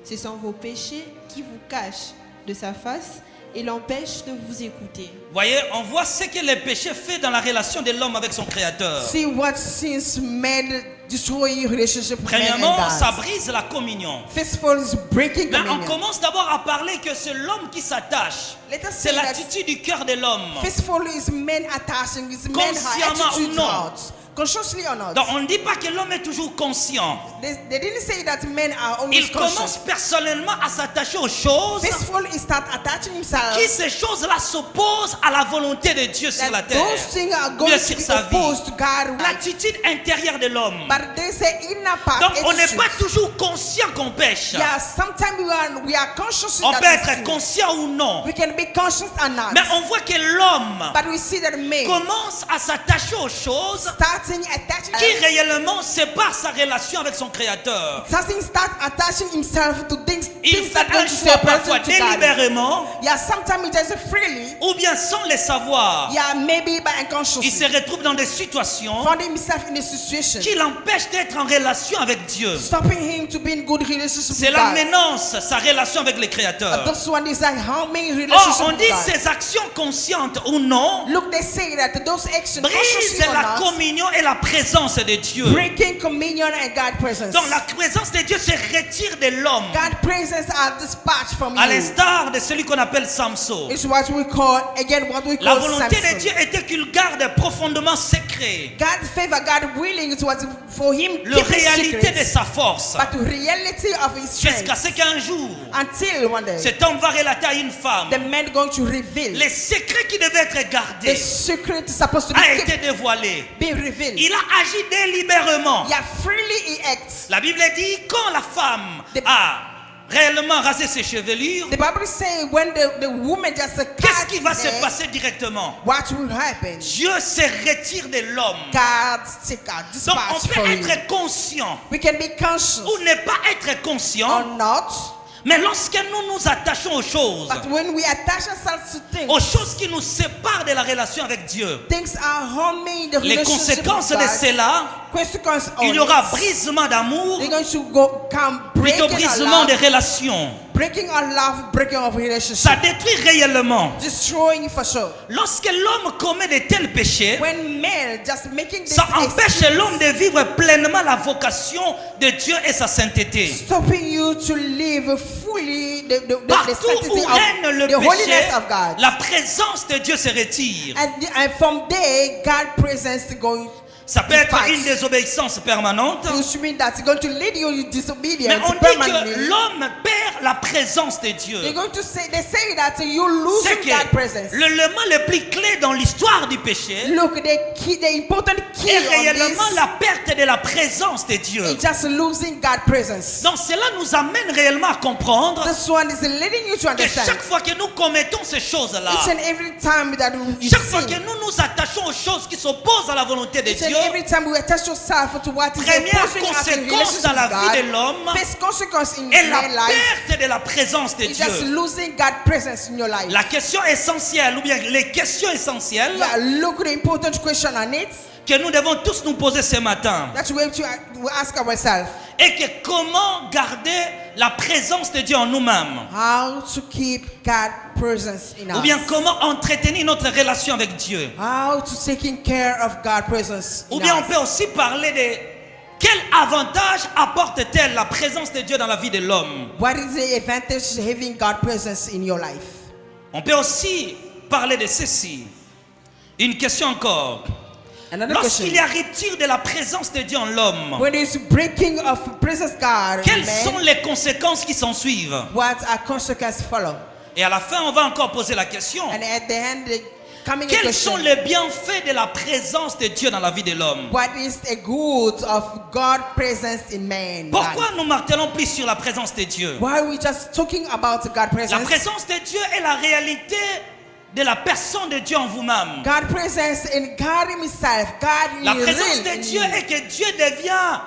Ce sont vos péchés qui vous cachent de sa face et l'empêchent de vous écouter.
Voyez, on voit ce que le péché fait dans la relation de l'homme avec son Créateur.
See what sins made destroy your relationship with man
Premièrement,
and
ça
God.
brise la communion.
First of all, is breaking
Mais on
communion.
commence d'abord à parler que c'est l'homme qui s'attache.
Let us
C'est
say that
l'attitude du cœur de l'homme.
first of all is men attaching, is men
Consciemment ou
attitude
non.
heart. consciously or not.
Donc on ne dit pas que l'homme est toujours conscient.
They didn't say that men are always
Il commence
conscious.
personnellement à s'attacher aux choses
Faithful, he start attaching himself.
qui ces choses-là s'opposent à la volonté de Dieu sur la
That
terre.
those things are going
Bien
to
sur
be
sa vie.
opposed to God.
L'attitude intérieure de l'homme.
But they say inner part.
Donc on n'est
attitude.
pas toujours conscient qu'on pêche.
Yeah, sometimes we are conscious
On
that
peut
we
être
sin.
conscient ou non.
We can be conscious or not.
Mais on voit que l'homme
But we see that men
commence à s'attacher aux choses
starting attaching
qui réellement séparent sa relation avec son Créateur.
start attaching himself to things
Il
that
fait
going
un
to
choix
separate
parfois
him to God.
délibérément
Yeah, sometimes he does it freely.
ou bien sans le savoir.
Yeah, maybe by
Il
unconsciously.
se retrouve dans des situations
Found himself in a situation
qui l'empêchent d'être en relation avec Dieu.
stopping him to be in good relationship
C'est
with
la
God.
menace, sa relation avec le Créateur.
This one is like harming
Or,
relationship
on
with
dit
God.
ces actions conscientes ou non
Look, they say that those actions,
brisent
consciously or
la
not,
communion et la présence de Dieu.
breaking communion and God presence.
Donc la présence de Dieu se retire de l'homme.
God presence are dispatched from
À
you.
l'instar de celui qu'on appelle Samson.
It's what we call, again, what we
La
call
volonté
Samson.
de Dieu était qu'il garde profondément secret
God favor, God willing, it was for him
la
keep his
réalité de
secrets,
sa force.
but the reality of his
Jusqu'à
strength.
ce qu'un jour,
Until one day,
cet homme va relater à une femme
the man going to reveal
les secrets qui devaient être
the
gardés
secret is supposed to be
a
kept,
été dévoilé.
be revealed.
Il a agi délibérément.
Yeah, freely he acts.
La Bible dit quand la femme
The-
a réellement rasé ses chevelures,
The Bible says when the woman just
qu'est-ce
cut
qui va
his
se
hair,
passer directement?
what will happen?
Dieu se retire de l'homme.
God take out
Donc on
dispatch
peut
for you.
être conscient
We can be conscious
ou ne pas être
or
conscient,
not,
mais lorsque nous nous attachons aux choses
but when we attach ourselves to
aux choses qui nous séparent de la relation avec Dieu,
things are harming the
les
relationship
conséquences
with
de
God.
cela,
Consequence
il y
on
aura
it.
brisement d'amour,
They're going to come
plutôt
breaking our
brisement de
love,
relations.
breaking our love, breaking our relationship,
Ça détruit réellement.
destroying for sure.
Lorsque l'homme commet de tels péchés,
When men just making this
ça empêche
excuse,
l'homme de vivre pleinement la vocation de Dieu et sa sainteté.
stopping you to live fully the
Partout
sanctity
où règne le
of the holiness
péché,
of God.
la présence de Dieu se retire.
And from there, God presence going.
Ça peut être
Despise.
une désobéissance permanente,
Which means that it's going to lead you in
mais
disobedience
on dit
permanently.
que l'homme perd la présence de Dieu.
They're going to say, they say that you lose
C'est
God
que
presence.
l'élément le plus clé dans l'histoire du péché
Look, the important key
est
on
réellement
this
la perte de la présence de Dieu.
is just losing God presence.
Donc cela nous amène réellement à comprendre
This one is leading you to
que
understand.
chaque fois que nous commettons ces choses-là,
Each and every time that we
chaque fois que
sin,
nous nous attachons aux choses qui s'opposent à la volonté de
each and
Dieu,
every time we attach yourself to what is
première
opposing us in
conséquence
relationship
dans la
with
vie de
God,
l'homme
first consequence in
est la
man's life
perte de la présence de
is just
Dieu.
losing God presence in your life.
La question essentielle, ou bien les questions essentielles
Yeah, look at the important question on it
que nous devons tous nous poser ce matin,
that we have to ask ourselves.
et que comment garder la présence de Dieu en nous-mêmes,
How to keep God presence in
ou bien
us.
comment entretenir notre relation avec Dieu.
How to taking care of God presence in
Ou bien on
us.
peut aussi parler de quel avantage apporte-t-elle la présence de Dieu dans la vie de l'homme.
What is the advantage of having God presence in your life?
On peut aussi parler de ceci. Une question encore.
Another
Lorsqu'il
question.
y a rupture de la présence de Dieu en l'homme,
When there's breaking of presence God in
quelles
man,
sont les conséquences qui s'en suivent?
what are consequences follow?
Et à la fin, on va encore poser la question.
And at the end, the coming
Quels
question.
sont les bienfaits de la présence de Dieu dans la vie de l'homme?
What is the good of God presence in man?
Pourquoi
life?
nous martelons plus sur la présence de Dieu?
Why are we just talking about God
La
presence?
présence de Dieu est la réalité de la personne de Dieu en vous-même.
God presence in God himself. God
La
is
présence
real
de
in
Dieu
you.
est que Dieu devient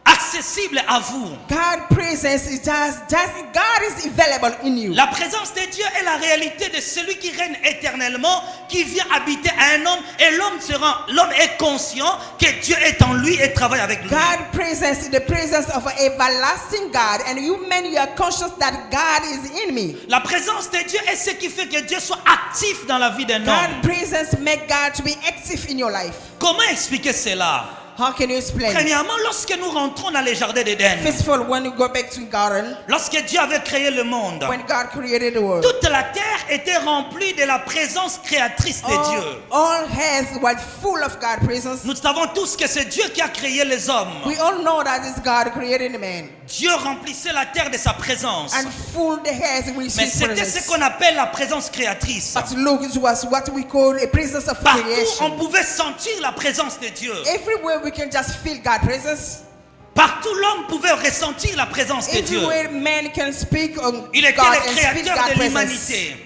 accessible à vous.
God presence is just God is available in you.
La présence de Dieu est la réalité de celui qui règne éternellement, qui vient habiter à un homme, et l'homme est conscient que Dieu est en lui et travaille avec lui.
God presence is the presence of an everlasting God, and you men, you are conscious that God is in me.
La présence de Dieu est ce qui fait que Dieu soit actif dans la vie d'un
God
homme.
presence make God to be active in your life.
Comment expliquer cela?
How can you explain?
Premièrement, lorsque nous rentrons dans les jardins d'Éden,
First of all, when you go back to the garden,
lorsque Dieu avait créé le monde,
when God created the world,
toute la terre était remplie de la présence créatrice de Dieu.
all earth was full of God's presence.
Nous savons tous que c'est Dieu qui a créé les hommes.
We all know that it's God created man
Dieu remplissait la terre de sa présence.
and full the earth with
Mais
His
c'était
presence.
ce qu'on appelle la présence créatrice.
But look, it was what we call a presence of
Partout, on
creation.
pouvait sentir la présence de Dieu.
Everywhere we can just feel God's presence.
Partout, l'homme pouvait ressentir la présence de Dieu.
Everywhere man can speak on
Il était
God
le
and speak
créateur
God's
de
presence.
l'humanité.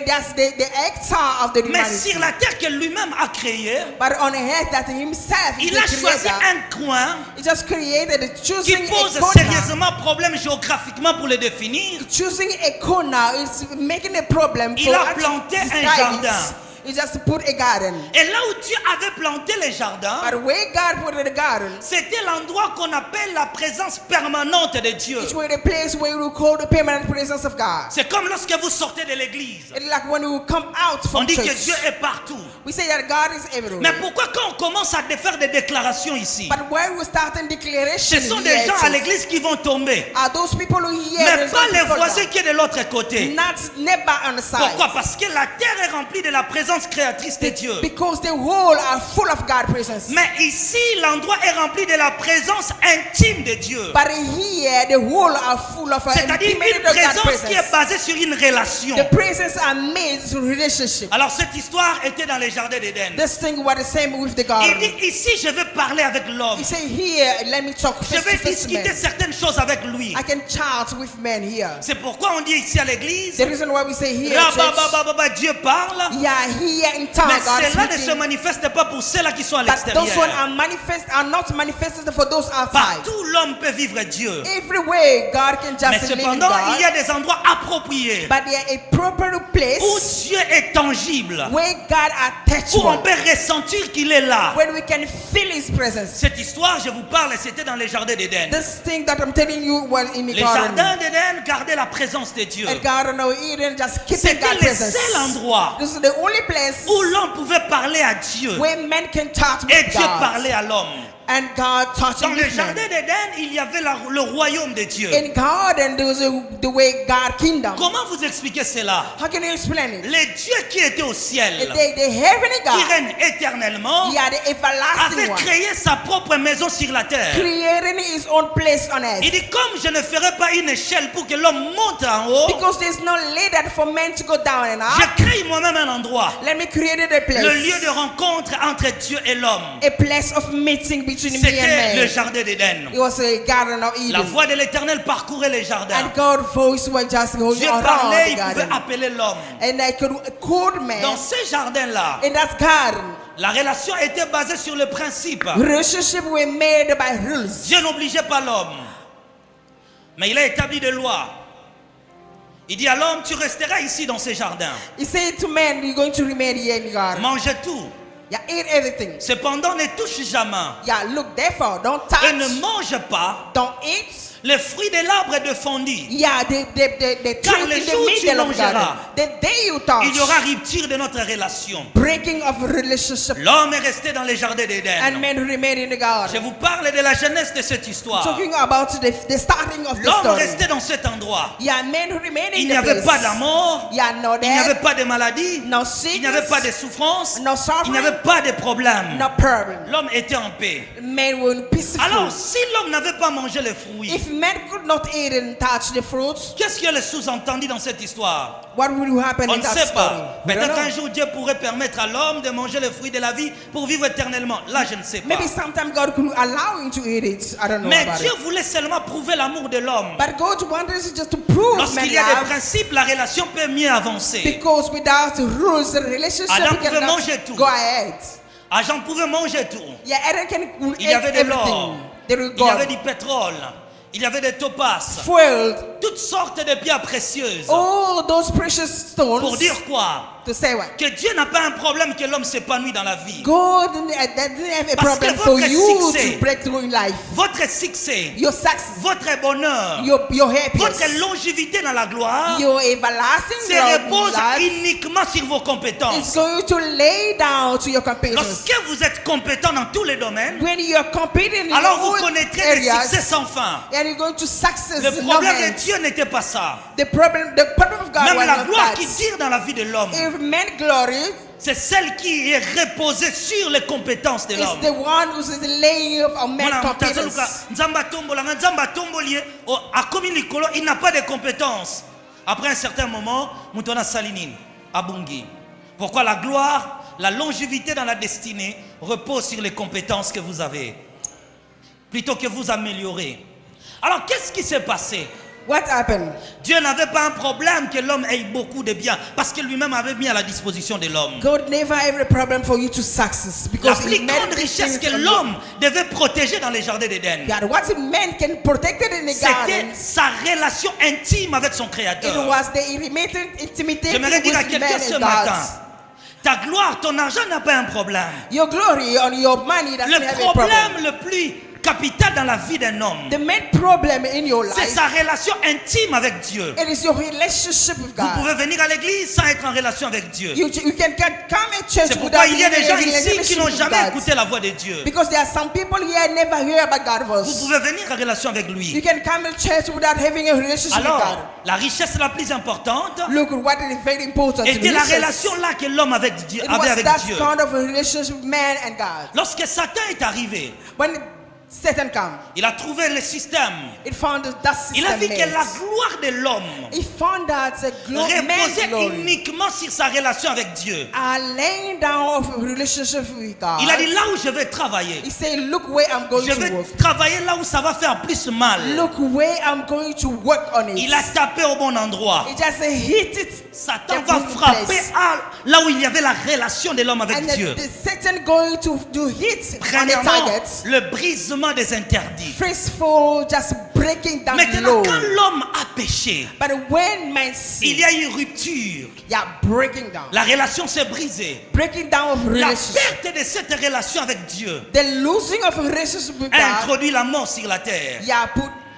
That's the actor of the
Mais
humanity.
sur la terre que lui-même a créée,
But on earth that himself is
il
the
a choisi
creator.
un coin
He just created
qui
choosing
pose
a corner.
sérieusement problème géographiquement pour le définir.
Choosing a corner is making a problem
Il
for
a
us to
planté un
describe
jardin.
it. He just put a garden.
Et là où Dieu avait planté les jardins,
But where God put the garden,
c'était l'endroit qu'on appelle la présence permanente de Dieu.
it's where the place where we call the permanent presence of God.
C'est comme lorsque vous sortez de l'église.
It's like when we come out
On
from
dit que
church,
Dieu est partout.
we say that God is everywhere.
Mais pourquoi quand on commence à faire des déclarations ici,
But when we start in declaration,
ce sont
here
des
at
gens à
church,
l'église qui vont tomber.
are those people who hear
Mais
there's
pas
no
les
people
voisins
there.
qui sont de l'autre côté.
Not never on the side.
Pourquoi? Parce que la terre est remplie de la présence créatrice de Dieu.
Because the whole are full of God's presence.
Mais ici, l'endroit est rempli de la présence intime de Dieu.
But here, the whole are full of
C'est-à-dire
intimacy
une
of God's
présence qui est
presence.
basée sur une relation.
The presence are made through relationship.
Alors cette histoire était dans les jardins d'Éden.
This thing was the same with the
Il
garden.
dit ici, je vais parler avec l'homme.
He said, here, let me talk
Je
face
vais
to face
discuter
man.
certaines choses avec lui.
I can chat with men here.
C'est pourquoi on dit ici à l'église,
The reason why we say here,
là,
church,
Dieu parle.
yeah, here in town,
Mais
God
cela ne se
speaking.
manifeste pas pour ceux-là qui sont à
But those one
l'extérieur.
are not manifested for those outside.
Partout, l'homme peut vivre Dieu.
Everywhere, God can
Mais
just live in
cependant, il y
God.
a des endroits appropriés
But there are a proper
où
place
Dieu est tangible,
where God are
où on
touchable,
peut ressentir qu'il est là.
when we can feel His presence.
Cette histoire, je vous parle, c'était dans les jardins d'Éden.
This thing that I'm telling you was in the
Les
garden.
jardins d'Éden gardaient la présence de Dieu.
And Garden of Eden just keeping
C'était
God's
le
presence.
seul endroit
This is the only place
où l'homme pouvait parler à Dieu
where men can talk
et
with
Dieu
God.
parlait à l'homme.
And God
Dans
touching
le
with
jardin
men.
d'Éden, il y avait le royaume de Dieu.
In garden, there was the way God kingdom.
Comment vous expliquez cela?
How can you explain it?
Les dieux qui étaient au ciel,
The heavenly
qui
God,
règnent éternellement,
He had the everlasting
avait
one,
créé sa propre maison sur la terre.
creating His own place on earth.
Il dit, comme je ne ferai pas une échelle pour que l'homme monte en haut,
Because there's no ladder for men to go down and up.
je crée moi-même un endroit,
Let me create a place.
le lieu de rencontre entre Dieu et l'homme.
A place of meeting between me and
C'était le
man.
jardin d'Éden.
It was a garden of
La
Eden.
voix de l'Éternel parcourait les jardins.
And God's voice was just going
Dieu
around
parlait,
the
il pouvait
garden.
appeler l'homme.
And I could call man
Dans ces jardins-là,
in that garden.
la relation était basée sur le principe.
Relationship were made by rules.
Dieu n'obligeait pas l'homme, mais il a établi des lois. Il dit à l'homme, tu resteras ici dans ces jardins.
He said to man, you're going to remain here in the garden.
Mange tout.
Yeah, eat everything.
Cependant, ne touche jamais.
Yeah, look, therefore, don't
Et ne
touch,
mange pas
don't eat.
les fruits de l'arbre défendu.
Yeah, the
Car
tree
le
in
jour
the
où tu
middle of the garden.
mangeras,
The day you touch,
Il y aura rupture de notre relation.
breaking of relationship.
L'homme est resté dans les jardins
And
d'Éden.
men remain in the
Je
garden.
vous parle de la jeunesse de cette histoire.
Talking about the starting of the
L'homme
story.
restait dans cet endroit.
Yeah, men who remain
Il
in
n'y
the
avait
place.
pas d'amour,
Yeah, no
il n'y avait
death,
pas de maladie,
no
il n'y avait
sickness,
pas de souffrance,
no
il
suffering,
n'y avait pas de problème.
no problem.
L'homme était en paix.
Men were peaceful.
Alors, si l'homme n'avait pas mangé les fruits,
If men could not eat and touch the fruits,
qu'est-ce qu'il y a le sous-entendu dans cette histoire?
what would happen
On
in
ne
that
sait
story?
pas.
We don't
Peut-être
know.
un jour Dieu pourrait permettre à l'homme de manger les fruits de la vie pour vivre éternellement. Là, je ne sais pas.
Maybe sometime God could allow him to eat it. I don't know
Mais
about
Dieu
it.
voulait seulement prouver l'amour de l'homme.
But God wants just to prove
Lorsqu'il
man
y a des
love.
principes, la relation peut mieux avancer.
Because without rules, the relationship
Adam pouvait
cannot
manger tout.
go ahead.
Agent pouvait manger tout.
Yeah, Adam can
Il y avait
eat
de l'or,
everything. There is
il y avait
gold,
du pétrole, il y avait des topazes,
fuel,
toutes sortes de pierres précieuses.
all those precious stones.
Pour dire quoi?
To say what?
Que Dieu n'a pas un problème que l'homme s'épanouit dans la vie.
God didn't have a
Parce que
problem for
votre
you
succès,
to break through in life.
Votre succès,
Your success,
votre bonheur,
your happiness,
votre longévité dans la gloire
your everlasting
se
love
repose
life
uniquement sur vos
is
compétences.
going to lay down to your competence.
Lorsque vous êtes compétent dans tous les domaines,
When you're competing in
alors vous
all
connaîtrez des succès
areas,
sans fin.
and you're going to success
Le
in no
problème de
end.
Dieu n'était pas ça.
The problem of God
Même
was
la
not
gloire
that.
qui tire dans la vie de l'homme,
If man glory
c'est celle qui est reposée sur les compétences de
is
l'homme.
the one who's the laying of man's
Voilà,
competence.
Nzamba tombolanga, Nzamba tombolié, akomi likolo, il n'a pas de compétences. Après un certain moment, Moutona Salinine, Abungi. Pourquoi la gloire, la longévité dans la destinée repose sur les compétences que vous avez, plutôt que vous améliorer. Alors, qu'est-ce qui s'est passé?
What happened?
Dieu n'avait pas un problème que l'homme ait beaucoup de biens, parce que lui-même avait mis à la disposition de l'homme.
God never had a problem for you to success
La
because
plus
he
grande
made
richesse
things
que
on
l'homme devait protéger dans les jardins d'Éden,
God. What a man can protect it in the
c'était
garden.
sa relation intime avec son
It
Créateur.
was the intimate
J'aimerais dire à
with
quelqu'un
man
ce
and
matin,
God.
ta gloire, ton argent n'a pas un problème.
Your glory on your money doesn't
Le
have a problem.
problème le plus capital dans la vie d'un homme,
The main problem in your
c'est
life,
sa relation intime avec Dieu.
it is your relationship with
Vous
God.
pouvez venir à l'église sans être en relation avec Dieu.
You can come at church
C'est pourquoi
without
il y a des gens
having a
ici qui
relationship
n'ont
with
jamais
God.
écouté la voix de Dieu.
Because there are some people here never hear about God's
Vous
voice.
pouvez venir en relation avec
You
lui.
can come to church without having a relationship with God.
Alors, la richesse la plus importante
Look what is very important.
était la
Riches.
relation là que l'homme avait
It
avait
was
avec
that
Dieu.
kind of a relationship with man and God.
Lorsque Satan est arrivé,
When Satan came,
il a trouvé le système.
it found that
Il a vu
system
que la
made.
gloire de l'homme
He found that the man's
reposait
glory
uniquement sur sa relation avec Dieu.
are laying down of a relationship with God.
Il a dit là où je vais travailler,
He said, look where I'm going
je
to
vais
work.
travailler là où ça va faire plus mal.
Look where I'm going to work on it.
Il a tapé au bon endroit.
He just hit it.
Satan
the
va
wrong
frapper
place.
là où il y avait la relation de l'homme avec
And
Dieu.
the Satan going to do hit on the
Premièrement,
target.
le brisement des interdits.
Firstful, just breaking down
Maintenant,
low.
quand l'homme a péché,
But when man
il y
sin,
a eu rupture.
yeah, breaking down.
La relation s'est brisée.
Breaking down of
La
relationship.
perte de cette relation avec Dieu
The losing of a relationship with
a
God,
introduit la mort sur la terre,
yeah,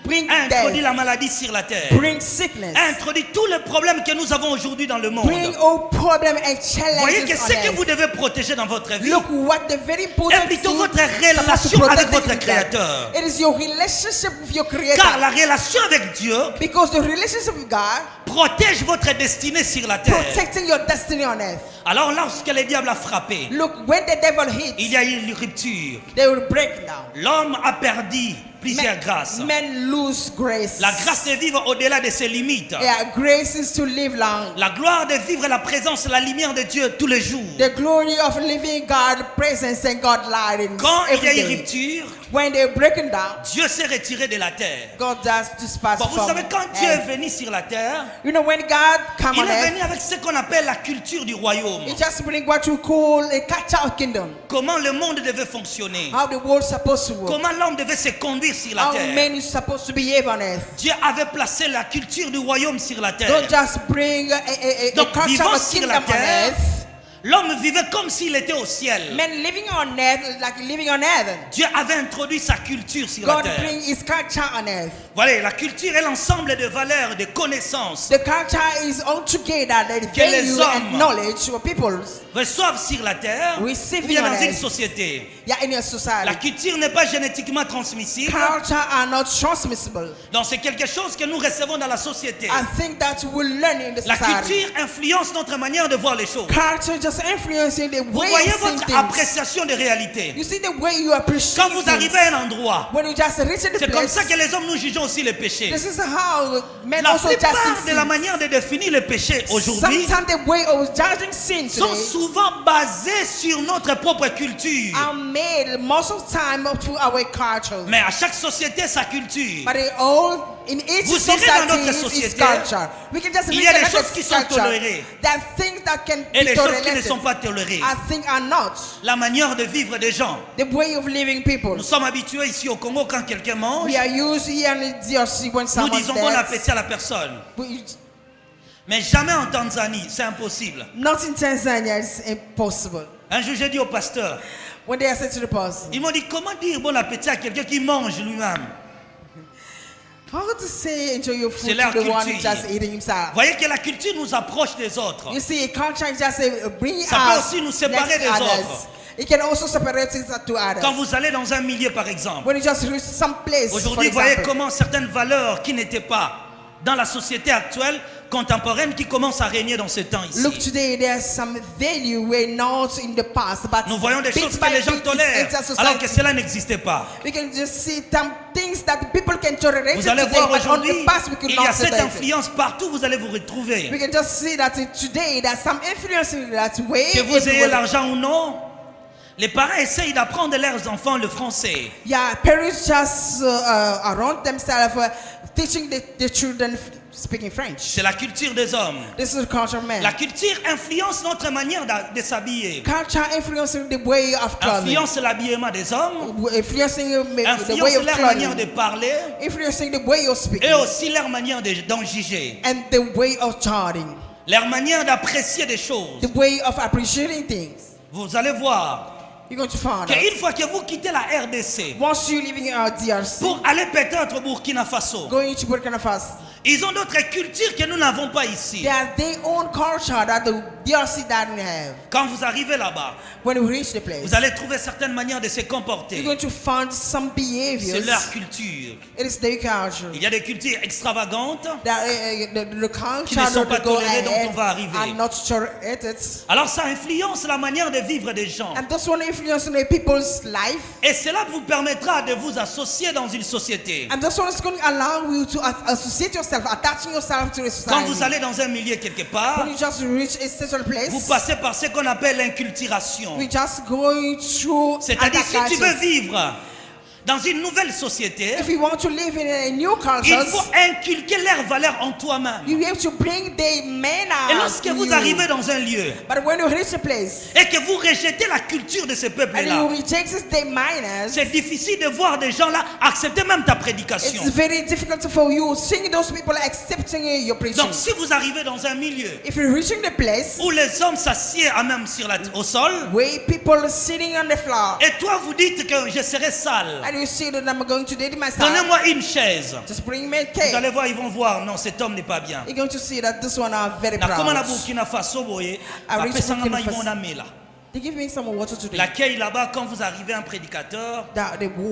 bring
a introduit
death,
la maladie sur la terre,
bring sickness,
a introduit tous les problèmes que nous avons aujourd'hui dans le monde.
bring all problem and
Voyez que
challenges
ce que
on
vous
earth.
devez protéger dans votre vie
Look what the very
est
important
plutôt
thing
votre
supposed to
relation
protect
avec votre
with God.
Créateur.
It is your relationship with your Creator.
Car la relation avec Dieu
Because the relationship with God
protège votre destinée sur la terre.
protecting your destiny on earth.
Alors lorsque le diable a frappé,
Look, when the devil
il
hits,
y a eu une rupture.
they will break down.
L'homme a perdu plusieurs grâces.
Men lose grace.
La grâce de vivre au-delà de ses limites.
Yeah, grace is to live long.
La gloire de vivre la présence, la lumière de Dieu tous les jours.
The glory of living God, presence and God light in
Quand il y a
every
une
day.
rupture,
When they're breaking down,
Dieu s'est retiré de la terre.
God does this pass
Bon, vous
from
savez, quand Dieu est
earth.
venu sur la terre,
You know, when God come
il
on
est venu
earth,
avec ce qu'on appelle la culture du royaume.
He just bring what you call a catch-out kingdom.
Comment le monde devait fonctionner.
How the world's supposed to work.
Comment l'homme devait se conduire sur la
How
terre.
man is supposed to behave on earth.
Dieu avait placé la culture du royaume sur la terre.
Don't just bring a
Donc,
culture
vivant
of
sur
kingdom
la
on
terre,
earth.
l'homme vivait comme s'il était au ciel.
Men living on earth is like living on heaven.
Dieu avait introduit sa culture sur la
God
terre.
bring His culture on earth.
Voilà, la culture est l'ensemble de valeurs, de connaissances
The culture is all together the
Que les
value
hommes
and knowledge of peoples.
reçoivent sur la terre ou
Receiving
bien
on
dans une
earth.
société.
Yeah, in your
La
society.
culture n'est pas génétiquement transmissible.
Culture are not transmissible.
Donc c'est quelque chose que nous recevons dans la société.
I think that we learn in the
La
society.
culture influence notre manière de voir les choses.
Culture just influencing the
Vous
way
voyez
you see
votre
things.
appréciation de réalité.
You see the way you appreciate
Quand vous
things.
arrivez à un endroit,
When you just reach the
c'est comme
place,
ça que les hommes nous jugeons aussi les péchés.
this is how men
La
also just
plupart
see
de la
sin.
manière de définir le péché aujourd'hui
Sometimes the way of judging sin
sont
today
souvent basés sur notre propre culture.
are made most of the time up to our culture.
Mais à chaque société, sa culture.
But in each
Vous irez dans notre
society is
société,
culture. We can just
il
reach
y a des
another
choses qui sont
culture.
tolérées.
There are things that can
Et
be
les choses qui ne
tolerated.
sont pas tolérées.
I think are not.
La manière de vivre des gens.
The way of living people.
Nous sommes habitués ici au Congo quand quelqu'un mange,
We are used here in the DRC when
nous
someone
disons bon
dies.
appétit à la personne. Mais jamais en Tanzanie, c'est impossible.
Not in Tanzania, it's impossible.
Un jour, j'ai dit au pasteur,
When they are said to the pastor,
ils m'ont dit, comment dire bon appétit à quelqu'un qui mange lui-même?
how to say enjoy your
C'est
food
leur
to the one who
culture.
just eating himself?
Vous voyez que la culture nous approche des autres.
You see, culture just bring
Ça peut
us
aussi nous séparer
next
des
to others.
autres.
It can also separate us to others.
Quand vous allez dans un milieu, par exemple,
When you just reach some place, for
aujourd'hui, vous voyez
example,
comment certaines valeurs qui n'étaient pas dans la société actuelle, contemporaine, qui commencent à régner dans ce temps
look
ici.
today, there's some value were not in the past, but
Nous voyons des
bit
choses
by
que les gens
bit
tolèrent,
it's into
alors que
society.
cela n'existait pas.
We can just see some things that people can tolerate
Vous allez
today,
voir
but on
aujourd'hui,
the past we could
il y a
not
cette
tolerate it.
influence partout, vous allez vous
We
retrouver.
can just see that today there's some influence in that way.
Que vous ayez
everywhere.
l'argent ou non, les parents essayent d'apprendre leurs enfants le français.
Yeah, parents just around themselves teaching the children speaking French.
C'est la culture des hommes.
This is the culture of man.
La culture influence notre manière de s'habiller.
Culture influencing the way of clothing.
Influence l'habillement des hommes.
Influencing the way
Influence
of
leur manière de
clothing.
parler.
Influencing the way of speaking.
Et aussi leur manière d'en juger.
And the way of charting.
Leur manière d'apprécier des choses.
The way of appreciating things.
Vous allez voir
You're going to find out.
qu'une fois que vous quittez la RDC
Once you living in our DRC,
pour aller peut-être au Burkina Faso,
going to Burkina Faso,
ils ont d'autres cultures que nous n'avons pas ici.
they have their own culture that the DRC doesn't have.
Quand vous arrivez là-bas,
When we reach the place,
vous allez trouver certaines manières de se
you're
comporter.
going to find some
C'est
behaviors.
leur culture.
It is their culture.
Il y a des cultures extravagantes.
The culture
Qui ne sont pas
that go
tolérées, dont
ahead
on va arriver.
are not tolerated.
Alors ça influence la manière de vivre des gens.
And this one influence the people's life.
Et cela vous permettra de vous associer dans une société.
And this one is going to allow you to associate yourself, attaching yourself to the society.
Quand vous allez dans un milieu quelque part,
When you just reach a certain place,
vous passez par ce qu'on appelle l'inculturation.
we just going through
C'est-à-dire
other
si tu veux
cultures.
vivre dans une nouvelle société,
If you want to live in a new
il
culture,
faut inculquer leurs valeurs en toi-même.
you have to bring their
Et
manners
lorsque
in
vous
you.
arrivez dans un lieu
But when you reach a place
et que vous rejetez la culture de ce
and
peuple-là,
you reject their manners,
c'est difficile de voir des gens là accepter même ta prédication.
it's very difficult for you seeing those people accepting your preaching.
Donc si vous arrivez dans un milieu
If you're reaching the place
où les hommes s'assiedent à même au sol,
where people are sitting on the floor
et toi vous dites que je serai sale,
and you see that I'm going to date myself,
donnez-moi une chaise.
just bring me a
Vous
cake.
allez voir, ils vont voir, non, cet homme n'est pas bien.
You're going to see that this one are very
Na koma na
proud.
Burkina Faso boye,
I reached
bapesanga
Burkina
mai
Faso.
mona mela.
They give me some water today.
L'accueil là-bas, quand vous arrivez un prédicateur,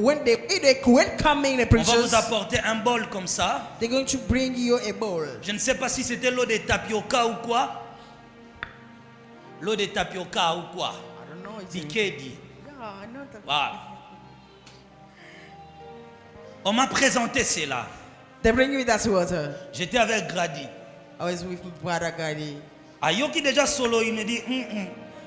When they welcoming the
on va
preachers,
vous apporter un bol comme ça.
they're going to bring you a bowl.
Je ne sais pas si c'était l'eau de tapioca ou quoi. L'eau de tapioca ou quoi.
I don't know. It's
Dikedi.
yeah, I know that.
Voilà. On m'a présenté cela.
They bring me that water.
J'étais avec Grady.
I was with Brother Gadi.
Ayoki déjà solo, il me dit,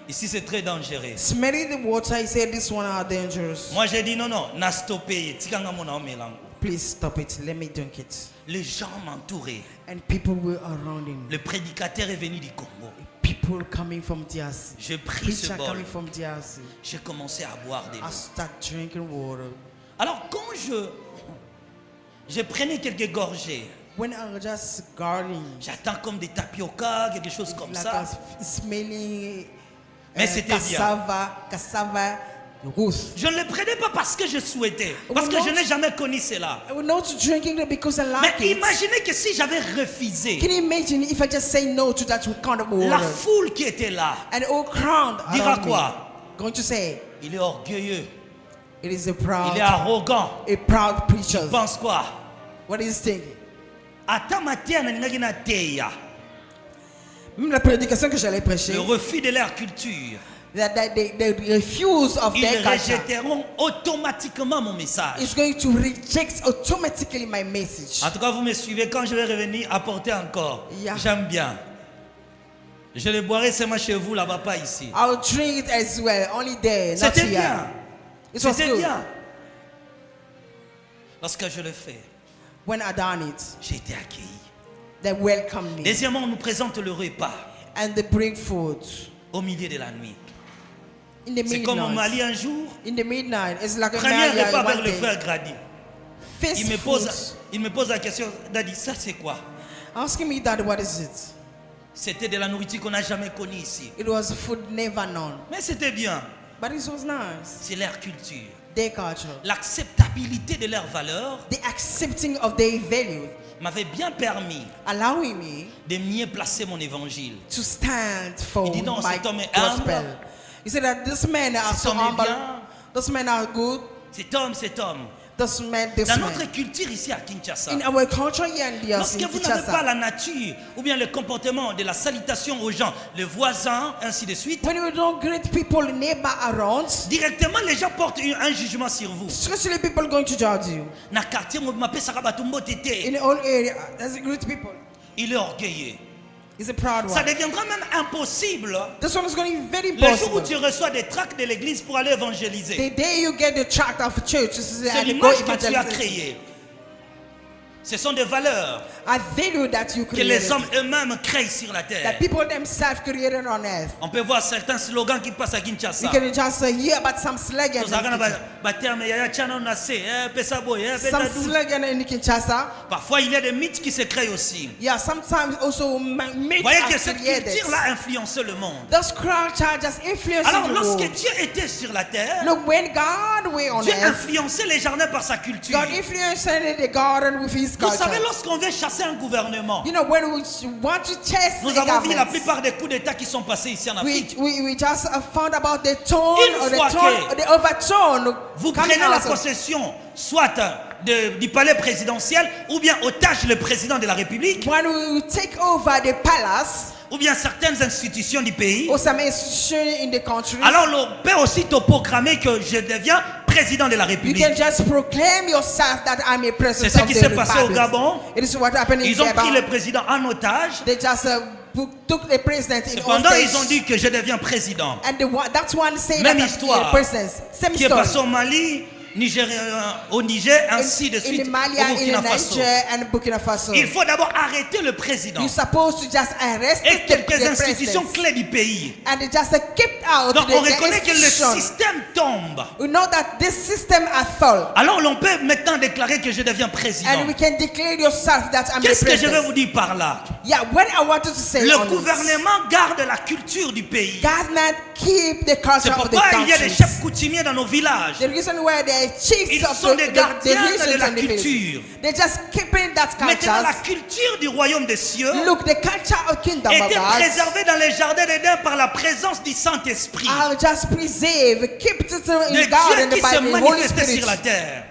ici c'est très dangereux.
Smelling the water, he said this one are dangerous.
Moi j'ai dit non, non, n'a stoppé. Tikanga mona omelango.
Please stop it. Let me drink it.
Les gens m'entouraient.
And people were around him.
Le prédicateur est venu du Congo.
People coming from DRC.
J'ai pris ce
Preacher
bol.
coming from DRC.
J'ai commencé à boire des
I
l'eau.
start drinking water.
Alors quand je prenais quelques gorgées,
When I was just gargling,
j'attends comme des tapioca, quelque chose comme
like
ça.
smelling
Mais c'était bien.
cassava rousse.
Je ne le prenais pas parce que je souhaitais, parce que je n'ai jamais connu cela.
I was not drinking it because I like
Mais
it.
imaginez que si j'avais refusé,
Can you imagine if I just say no to that kind of
la
water?
foule qui était là
And all crowd
dira
around me
quoi?
going to say,
Il est orgueilleux,
it is a
il est arrogant.
proud preacher.
Il pense quoi?
What is thinking?
Ata matia na ningaki na teya.
Même la prédication que j'allais prêcher,
Le refus de leur culture,
that they refuse of
ils
their culture,
rejetteront automatiquement mon message.
is going to reject automatically my message.
En tout cas, vous me suivez. Quand je vais revenir, apporter encore.
Yeah.
J'aime bien. Je le boirai seulement chez vous, là-bas, pas ici.
I'll drink it as well, only there, not
C'était
here.
bien.
It was
C'était
good.
bien. Lorsque je le fais,
When I done it,
j'ai été accueilli.
they welcome me
Deuxièmement, on nous présente le repas
and they bring food
au milieu de la nuit.
in the
C'est comme au Mali
midnight.
un jour.
In the midnight, it's like a
Premier
Mali
repas avec
one
le
day.
frère Grady.
First
Il me
food.
pose la question, Daddy, ça c'est quoi?
Asking me, Dad, what is it?
C'était de la nourriture qu'on n'a jamais connue ici.
It was food never known.
Mais c'était bien.
But it was nice.
C'est leur culture.
Their culture.
L'acceptabilité de leurs valeurs
The accepting of their values.
m'avait bien permis
Allowing me
de mieux placer mon évangile.
to stand for
Il dit non,
my
cet homme est
gospel.
humble.
He said that this men are
Cet
so
homme est
humble.
bien.
Those men are good.
Cet homme.
This man, this
Dans
man.
notre culture ici à Kinshasa,
In our culture here in
lorsque vous n'avez pas la nature ou bien le comportement de la salutation aux gens, les voisins, ainsi de suite,
when you don't greet people, neighbor around,
directement les gens portent un jugement sur vous.
especially people going to judge you.
Na quartier, moi, m'appelle Sarabatumbo Tété.
In all area, there's great people.
Il est orgueilleux.
He's a proud
Ça
one.
deviendra même impossible
This one is going to be very
le jour où
possible.
tu reçois des tracts de l'église pour aller évangéliser.
The day you get the tract of church,
C'est
and you go
l'image que tu as
evangelize.
créée. Ce sont des valeurs
A value that you
que les
created,
hommes eux-mêmes créent sur la
that
terre.
people themselves created on earth.
On peut voir certains slogans qui passent à Kinshasa.
You can just hear about some slogan. Some slogan in Kinshasa.
Parfois, il y a des mythes qui se créent aussi.
Yeah, sometimes also myths
Vous voyez que
are
cette
created.
culture-là a influencé le monde.
Those culture just influencing
Alors,
the
lorsque
world.
Dieu était sur la terre,
Look, when God were on
Dieu
earth,
influençait les jardins par sa culture.
God influenced the garden with His
Vous savez,
culture.
lorsqu'on veut chasser un gouvernement,
You know, when we want to chase
nous
the
avons vu la
government,
plupart des coups d'État qui sont passés ici en Afrique.
we just found about the tone
Une
or the
fois
tone,
que
the overtone
Vous
coming
prenez la
out of-
possession, soit du palais présidentiel, ou bien otage le président de la République,
when we take over the palace
ou bien certaines institutions du pays.
or some institution in the country.
Alors, on peut aussi te proclamer que je deviens président de la
You
République.
can just proclaim yourself that I'm a president
C'est ce
of
qui
the
s'est passé au
Republic.
Gabon.
It is what happened in
Ils ont pris le
Gabon.
président en otage.
They just took the president in
Cependant,
hostage.
ils ont dit que je deviens président.
And that one said
Même
that
histoire.
the president. Same
Qui est
story.
passé au Mali, au Niger, ainsi de
In
suite,
the
au
Mali, in
Burkina
the
Faso.
Niger and Burkina Faso.
Il faut d'abord arrêter le président
You're supposed to just arrest
et
the
quelques
president.
institutions clés du pays.
And they just kept out
Donc,
the
on reconnaît que le
institution.
système tombe.
We know that this system has fallen.
Alors, l'on peut maintenant déclarer que je deviens président.
And we can declare yourself that I'm the
Qu'est-ce que je vais
president.
vous dire par là?
Yeah, when I wanted to say
Le
on this,
gouvernement garde la culture du pays.
government keep the
C'est
culture of the
pourquoi il y a des
country.
chefs coutumiers dans nos villages.
The reason why they are chiefs
Ils
of
sont des gardiens de
regions
la
and the villages.
culture.
They're just keeping that
Maintenant, la
culture.
culture du royaume des cieux
Look, the culture of kingdom of
était
God
préservée dans les jardins d'Éden par la présence du Saint-Esprit.
are just preserved, keep it
De
in God
Dieu
and the
qui se
Bible, Holy
manifestait
Spirit.
sur la terre.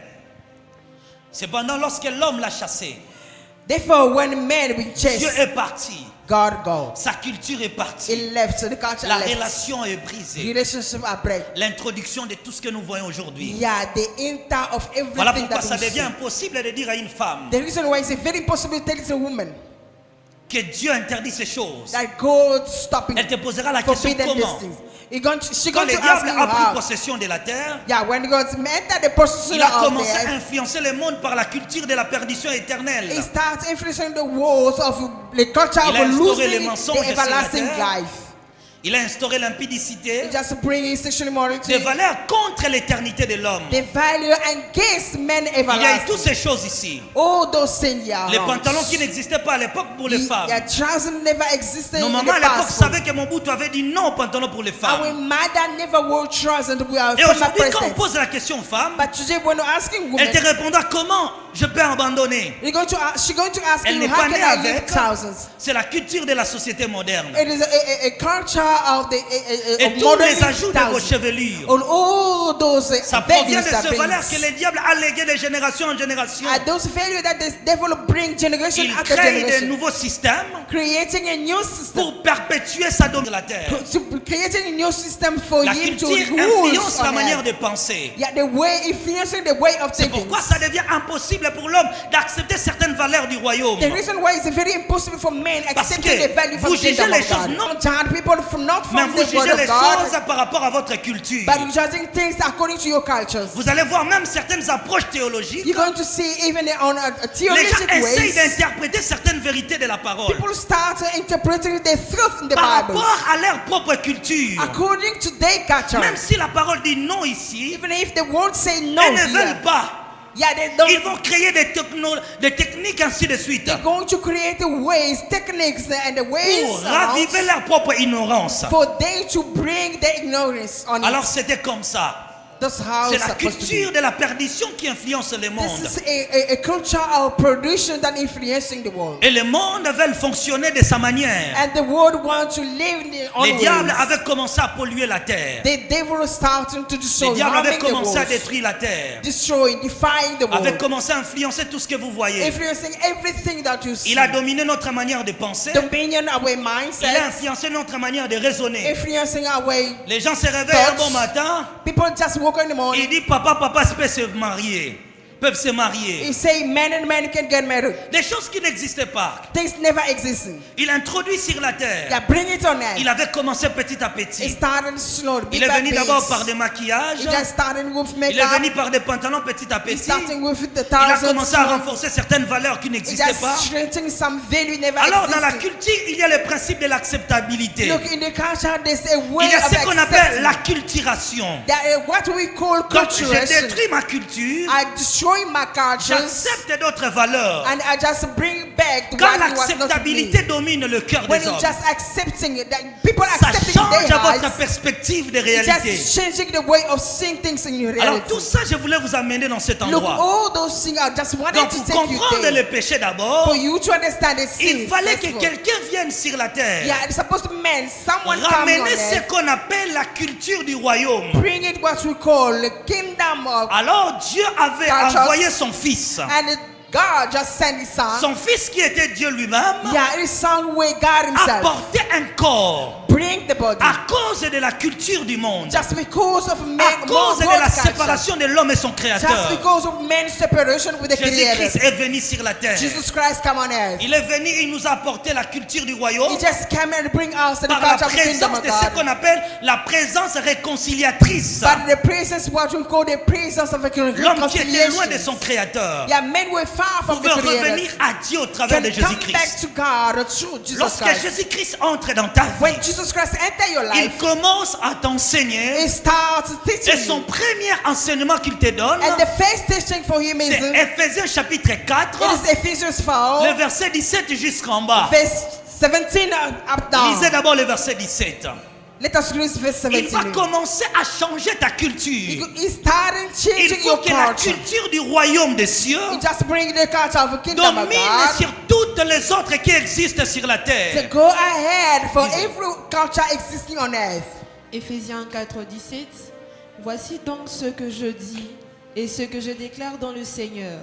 Cependant, lorsque l'homme l'a chassé,
Therefore, when men will
Dieu
chase,
est parti.
God goes.
Sa culture est partie.
He left, so the culture
La
left.
relation est brisée.
Relationship are break.
L'introduction de tout ce que nous voyons aujourd'hui.
Yeah, the enter of everything
Voilà pourquoi
that
ça
we see.
devient impossible de dire à une femme
The reason why it's very impossible to tell a woman
que Dieu interdit ces choses.
that God stopping
Elle te posera la question
forbidden these
comment.
things. She
Quand
going
le
to ask
diable
you
a pris
how.
possession de la terre,
Yeah, when God entered the possession
il a
of
commencé
the
à
earth,
influencer le monde par la culture de la perdition éternelle.
he starts influencing the walls of the culture
Il a
of
instauré les
losing
mensonges
the
sur la
everlasting
terre.
life.
Il a instauré l'impudicité,
He just bringing sexual immorality,
des valeurs contre l'éternité de l'homme.
the value against men
Il y a eu toutes
everlasting.
ces choses ici.
All those things, yeah.
Les pantalons qui n'existaient pas à l'époque pour les femmes.
Yeah, trousers never existed
Nos
in
mamans à
the
l'époque
past.
savaient que Mobutu avait dit non aux pantalons pour les
Our
femmes.
mother never wore trousers to wear
Et
former
aujourd'hui, quand on
president.
pose la question aux femmes,
But today, when you're asking women,
elle te répondra comment je peux abandonner.
she's going to ask
Elle
you,
n'est
how
pas
can
née
I leave
avec.
trousers?
C'est la culture de la société moderne.
It is a culture of the
Et
of
tous
modern
les ajouts de vos
trousers.
chevelures,
All those
ça provient
values
de
that
ces valeurs que
brings,
le diable a léguées de génération en génération.
are those values that the devil bring generation
Il
after
crée des
generation,
nouveaux systèmes
creating a new system,
pour perpétuer sa domination sur la terre.
creating a new system for
La
him to
culture
rule
influence la
on
manière
earth.
de penser.
Yeah, the way influencing the way of
C'est
thinking.
pourquoi ça devient impossible pour l'homme d'accepter certaines valeurs du royaume.
The reason why it's very impossible for men
Parce
accepting
que
the value from
vous
the
jugez
kingdom
les
of
choses
God.
non-
Don't judge people from not
Mais
from
vous
the word
jugez les
of God,
choses par rapport à votre culture.
but you're judging things according to your cultures.
Vous allez voir même certaines approches théologiques.
You're going to see even on a
Les gens
theological
essayent
ways,
d'interpréter certaines vérités de la parole
people start interpreting the truth in the
par
Bible
rapport à leur propre culture.
according to their culture.
Même si la parole dit non ici,
Even if the word say no
elles ne
here,
veulent pas
Yeah,
Ils vont créer des techniques ainsi de suite
they're going to create the ways, techniques, and the ways
pour raviver
around
leur propre ignorance.
for them to bring the ignorance on
Alors
it.
c'était comme ça.
That's how
C'est
it's
la
supposed to be.
culture de la perdition qui influence le monde.
This is a culture of production that influencing the world.
Et le monde veut fonctionner de sa manière.
And the world wants to live in their own
Les diables
ways.
avaient commencé à polluer la terre.
The devil is starting to
Les
destroy,
diables avaient
harming the
commencé à
world,
détruire la terre.
destroying, defying the
Avaient
world,
commencé à influencer tout ce que vous voyez.
influencing everything that you see.
Il a dominé notre manière de penser.
Dominion our
Il a
mindset,
influencé notre manière de raisonner.
influencing our way.
Les gens se réveillent un
Thoughts.
bon matin.
People just woke in the
Il
morning.
dit papa peuvent se marier. Peuvent se marier.
He say men and men can get married.
Des choses qui n'existaient pas.
Things never existed.
Il introduit sur la terre.
Yeah, bring it on
Il
earth.
avait commencé petit à
It
petit.
started slow.
Il
Bit
est
by
venu
bit.
d'abord par des maquillages.
It just started with
Il est venu
makeup.
par des pantalons petit à petit.
Starting with the
Il a
thousands.
commencé à renforcer certaines valeurs qui
It
n'existaient pas.
just strengthening some value never
Alors dans la
existed.
culture, il y a le principe de l'acceptabilité.
Look, in the culture, there's a way
Il y a
of
ce qu'on appelle
acceptance.
la culturation.
That is what we call
Donc je
culturation.
détruis ma culture,
I destroy my cultures
j'accepte d'autres valeurs.
and I just bring back
Quand
what was not me.
l'acceptabilité domine le cœur
When
des
you
hommes,
just accepting it, that people
ça
accepting
change
their
votre
lives,
perspective de
it's
réalité.
just changing the way of seeing things in your
Alors
reality.
tout ça, je voulais vous amener dans cet
Look,
endroit.
all those things I just wanted
Donc
to
pour
take you
comprendre
there.
le péché d'abord,
For you to understand the sin.
il fallait
first
que
of all.
quelqu'un vienne sur la terre,
Yeah, it's supposed to mean someone coming on
ramener ce
earth,
qu'on appelle la culture du royaume.
bring it what we call the kingdom of,
Alors Dieu avait
Cultures.
envoyé son fils.
and God just sent his son.
Son fils qui était Dieu lui-même
Yeah, his son way God
a
himself.
porté un corps
Bring the body.
à cause de la culture du monde,
Just because of
à
man,
cause de
world
la
culture.
séparation de l'homme et son
Just
créateur.
because of man's separation with the
Jésus-Christ
creator.
est venu sur la terre.
Jesus Christ come on earth.
Il est venu, il nous a apporté la culture du royaume
He just came and bring us to the
par la
culture of the kingdom
présence
of
de ce
God.
qu'on appelle la présence réconciliatrice.
But the presence, what we call the presence of a
L'homme qui était loin de
reconciliation.
son créateur
Yeah, men were far from the
pouvait
creator.
revenir à Dieu au travers de
Can come back
Jésus-Christ.
to God through Jesus
Lorsque
Christ.
Jésus-Christ entre dans ta
When
vie,
Jesus Christ enter your
il
life,
commence à t'enseigner
he starts
et
teaching
son
you.
premier enseignement qu'il te donne,
And the first teaching for him is
c'est Éphésiens chapitre 4,
it is Ephesians 4,
le verset 17 jusqu'en bas.
verse 17 up down.
Lisez d'abord le verset 17.
Let us read verse
Il va
17.
commencer à changer ta culture.
He started
Il
changing
faut
your
que la
culture.
culture du royaume des cieux
He just bring the culture of the kingdom of
domine
God
sur toutes les autres qui existent sur la
to
terre.
go ahead for every culture existing on earth.
Éphésiens 4, 17. Voici donc ce que je dis et ce que je déclare dans le Seigneur.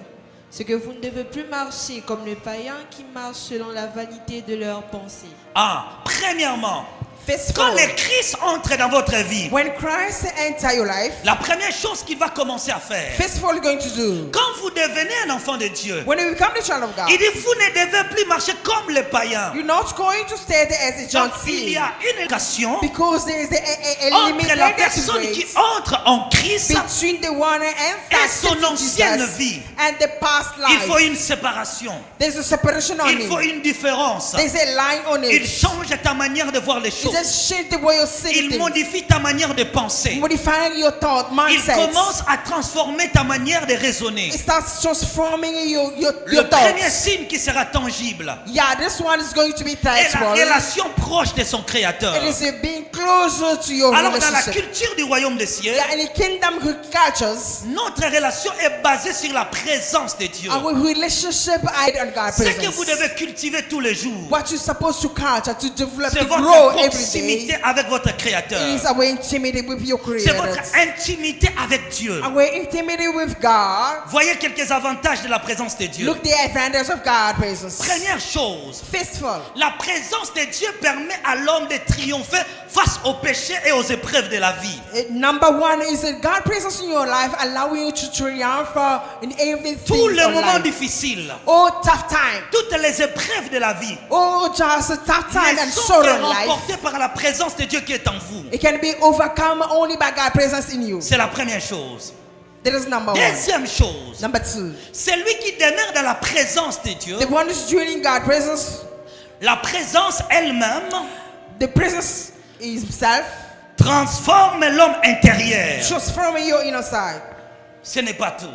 Ce que vous ne devez plus marcher comme les païens qui marchent selon la vanité de leurs pensées.
Ah, premièrement,
Verse
quand
4.
le Christ entre dans votre vie,
When Christ enter your life,
la première chose qu'il va commencer à faire,
first of all, you're going to do,
quand vous devenez un enfant de Dieu,
when you become the child of God,
il dit vous ne devez plus marcher comme les païens.
you're not going to stay there as a John
Donc il y
C.
a une éducation
Because there is a
entre la
limited
personne qui
grace
entre en Christ.
between the one and
et son
accepting
ancienne
Jesus
vie.
and the past
Il faut
life.
une séparation.
There's a separation on
Il faut
it.
une différence.
There's a line on
Il
it.
change ta manière de voir les
It
choses.
just change the way you see
Il
things.
modifie ta manière de penser.
Modifying your thought,
Il
mindset.
commence à transformer ta manière de raisonner.
It starts transforming your
Le premier
thoughts.
signe qui sera tangible
Yeah, this one is going to be
est la
tangible.
relation proche de son créateur.
It is being closer to your
Alors dans la
relationship.
culture du royaume des cieux,
Yeah, in the kingdom cultures,
notre relation est basée sur la présence de Dieu.
our relationship I and God
Ce que vous
presence.
devez cultiver tous les jours,
What you're supposed to culture, to develop,
c'est
to
votre
grow every
proximité
day,
avec votre créateur.
is our intimacy with your
C'est
Creator.
votre intimité avec Dieu.
Our intimacy with God.
Voyez quelques avantages de la présence de Dieu.
Look the advantage of God presence.
Première chose,
Fistful.
la présence de Dieu permet à l'homme de triompher face aux péchés et aux épreuves de la vie.
Number one is that God presence in your life allowing you to triumph in everything
Tous les
of
moments
life.
difficiles,
Oh, tough time.
toutes les épreuves de la vie
Oh, just a tough time
ne
and
sont
sorrow
que
in life.
remportées par la présence de Dieu qui est en vous.
It can be overcome only by God's presence in you.
C'est la première chose.
That is number one.
Deuxième chose,
Number two,
celui qui demeure dans la présence de Dieu,
the one who's dwelling God's presence,
la présence elle-même
the presence himself,
transforme l'homme intérieur.
transforming your inner side.
Ce n'est pas tout.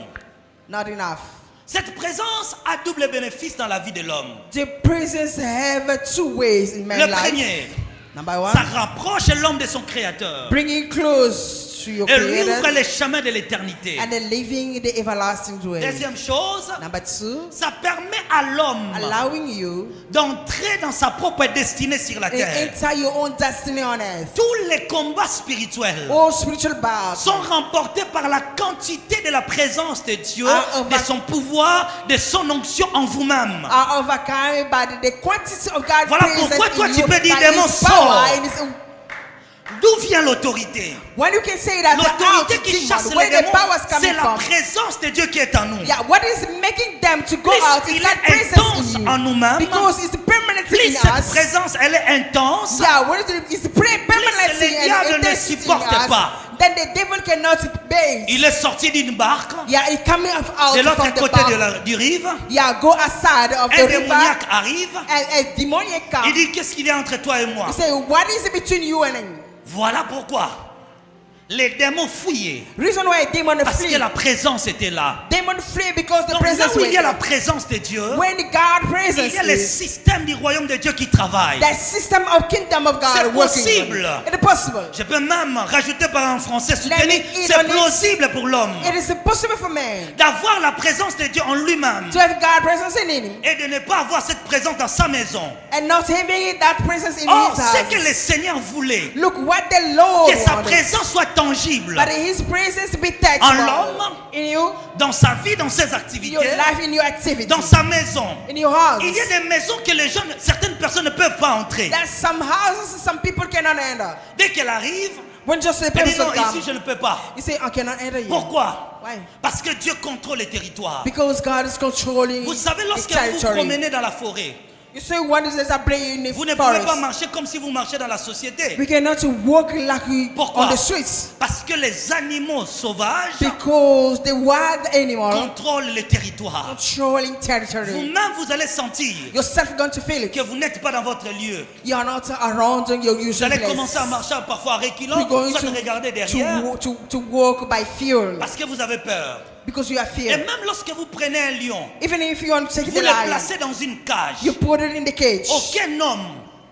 not enough.
Cette présence a double bénéfice dans la vie de l'homme.
The presence have two ways in man's
Le
life.
premier,
Number one,
ça rapproche l'homme de son créateur.
bringing close to your
Et lui ouvre
Creator
les chemins de l'éternité.
and then living the everlasting way.
Deuxième chose,
Number two,
ça permet à l'homme
allowing you
d'entrer dans sa propre destinée sur la
to
terre.
enter your own destiny on earth.
Tous les combats spirituels
All spiritual battles
sont remportés par la quantité de la présence de Dieu,
Ah,
de son pouvoir, de son onction en vous-même.
are overcome by the quantity of God's
Voilà
presence
pourquoi toi
in
tu
you,
peux dire
by
des mots
His power
forts.
and His-
D'où vient l'autorité?
When you can say that
L'autorité
out,
qui chasse
where
les
the
démons,
power is
c'est
coming
la
from.
présence de Dieu qui est en nous.
Yeah, what is making them to go
Plus
out is
il
that
est
presence
intense
in you.
en nous-mêmes,
Because it's permanent
Plus
in
cette
us.
présence elle est intense,
Yeah, what is it? It's permanent
le diable
and
ne
intense in
supporte
us.
pas.
Then the devil cannot bear.
il est sorti d'une barque
Yeah, it coming out
de l'autre
from the
côté
bar.
du rive.
Yeah, go aside of the
Un
river.
démoniaque arrive.
And a demoniac
Il
come.
dit qu'est-ce qu'il y a entre toi et moi?
He say, what is it between you and him?
Voilà pourquoi les démons fuyaient.
Reason why a demon
Parce
flee.
que la présence était là.
Demon flee because the
Donc là
presence
où
was
il y a la
there.
présence de Dieu,
When the God
il
presence
y a le
is,
système du royaume de Dieu qui travaille.
that system of kingdom of
C'est
God working.
possible.
It is possible.
Je peux même rajouter par un français soutenu,
Let me
c'est
eat on it.
plausible pour l'homme
It is possible for man
d'avoir la présence de Dieu en lui-même
to have God presence in him
et de ne pas avoir cette présence dans sa maison.
and not having that presence in
Or,
his
ce que le
house.
Seigneur voulait,
Look what the Lord
que sa
wanted.
présence soit tangible
But his presence be
en
tangible
l'homme,
in you,
dans sa vie, dans ses
your
activités,
life, in your activity,
dans sa maison.
in your house.
Il y a des maisons que les gens, certaines personnes ne peuvent pas entrer.
There's some houses some people cannot enter.
Dès qu'elle arrive,
When just the
elle dit
person
non,
come,
ici je ne peux pas.
you say, I cannot enter you.
Pourquoi?
Why?
Parce que Dieu contrôle les territoires.
Because God is controlling
Vous savez,
the
lorsque vous vous
territory.
promenez dans la forêt,
You say one is a play in the
vous ne pouvez pas
forest.
marcher comme si vous marchiez dans la société.
We cannot walk like we
Pourquoi?
on the streets.
Parce que les animaux sauvages
Because the wild animal
contrôlent les territoires.
controlling territory.
Vous-même, vous allez sentir
Yourself going to feel it.
que vous n'êtes pas dans votre lieu.
You are not around your
Vous
usual
allez
place.
commencer à marcher parfois à reculant,
You're going
soit de regarder derrière,
to walk by fear.
parce que vous avez peur.
Because you are
Et
fear.
même lorsque vous prenez un lion,
Even if you want to take
vous
the
le
lion,
placez dans une cage.
you put it in the cage.
Aucun homme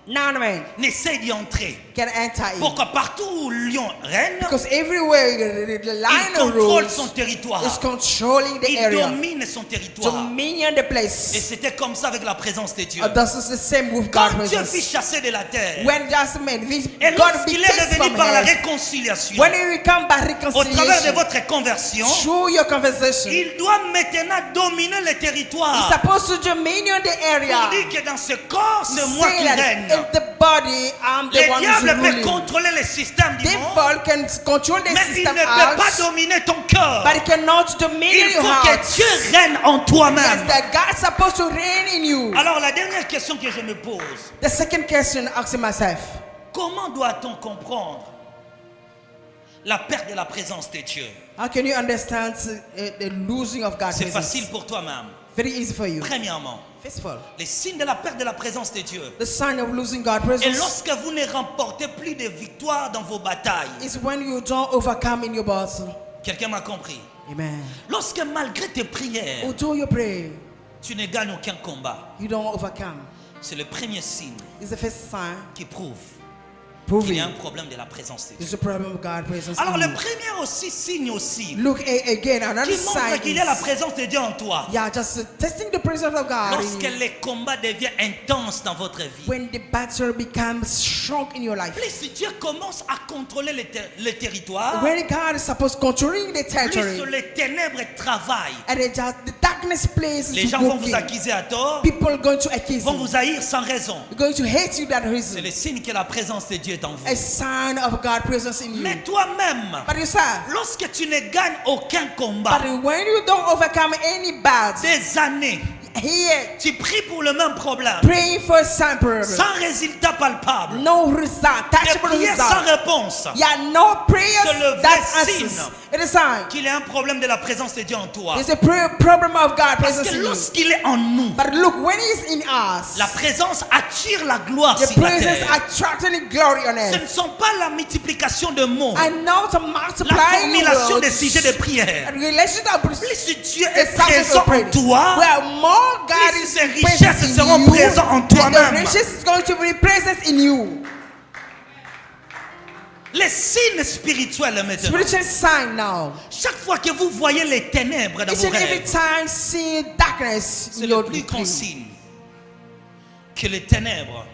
None man
n'essaie d'y entrer.
can enter it.
Pourquoi? Partout où le lion règne,
Because everywhere the
il
lion
contrôle son
rules
territoire.
is controlling the
Il
area.
domine son territoire.
Dominion the
Et
place.
c'était comme ça avec la présence de Dieu.
This is the same with
Quand
God's
Dieu fut
presence.
chassé de la terre,
When just man,
et
God be
lorsqu'il est
chased
revenu
from
par la
heaven.
réconciliation,
When you come by
au travers de
reconciliation,
votre conversion,
through your conversation,
il doit maintenant dominer le
he's
territoire.
supposed to dominion the
Pour
area.
dire que dans ce corps,
He
c'est moi
say
qui
that
règne.
in the body, I'm the
Le
one
diable
who's
peut
ruling.
contrôler le système du monde,
Devil can control the
mais il
system
ne peut pas
out,
dominer ton cœur.
but he cannot dominion
Il
your
faut
heart.
que Dieu règne en
Yes,
toi-même.
that God's supposed to reign in you.
Alors la dernière question que je me pose,
The second question asking myself,
comment doit-on comprendre la perte de la présence de Dieu?
how can you understand the losing of God's
C'est
presence?
facile pour toi-même.
Very easy for you.
Premièrement,
First of all,
les signes de la perte de la présence de Dieu.
the sign of losing God's
Et
presence
lorsque vous ne remportez plus de victoires dans vos batailles,
is when you don't overcome in your battle.
quelqu'un m'a compris.
Amen.
Lorsque malgré tes prières,
Although you pray,
tu ne gagnes aucun combat,
you don't overcome.
c'est le premier signe
It's the first sign
qui prouve qu'il
proving
y a un problème de la présence de Dieu.
there's a problem of God's presence.
Alors
in
le
you.
premier aussi signe aussi
Look again, another
qui montre
sign
qu'il y a la
is,
présence de Dieu en toi.
yeah, just testing the presence of God in
Lorsque
you.
les combats deviennent intenses dans votre vie,
When the battle becomes strong in your life.
plus Dieu commence à contrôler le territoire,
When God is supposed to controlling the
plus
territory,
les ténèbres travaillent.
and it just the darkness plays
Les
is
gens vont vous
working.
accuser à tort,
People are going to accuse
vont
you.
vous haïr sans raison.
They're going to hate you that
C'est
reason.
le signe que la présence de Dieu est en vous.
A sign of God's presence in you.
Mais toi-même,
But yourself,
lorsque tu ne gagnes aucun combat,
but when you don't overcome any bad,
des années,
here
Tu pries pour le même problème.
praying for the same problem.
Sans résultat palpable.
No result,
Des
touchable
prières sans
result.
réponse.
Yeah, no
C'est le
prayers
vrai
that
signe
answers. It is sign.
qu'il y a un problème de la présence de Dieu en toi.
It's a problem of God
Parce
presence
que
in you.
lorsqu'il est en nous,
But look, when He's in us,
la présence attire la gloire
the
sur la
presence
terre.
attracting glory on
Ce
us.
ne sont pas la multiplication de mots,
I know to
la
multiply
formulation des sujets de prière.
relation of
Plus Dieu
the
est présent en toi,
where more God
plus
is
ses
present
richesses
in
seront
you,
présentes en
and the
toi-même.
riches is going to be present in you.
Les signes spirituels maintenant.
Spiritual sign now.
Chaque fois que vous voyez les ténèbres dans
Each
vos
and every
rêves,
time see darkness
c'est
in
le
your
plus grand
dream.
signe que les ténèbres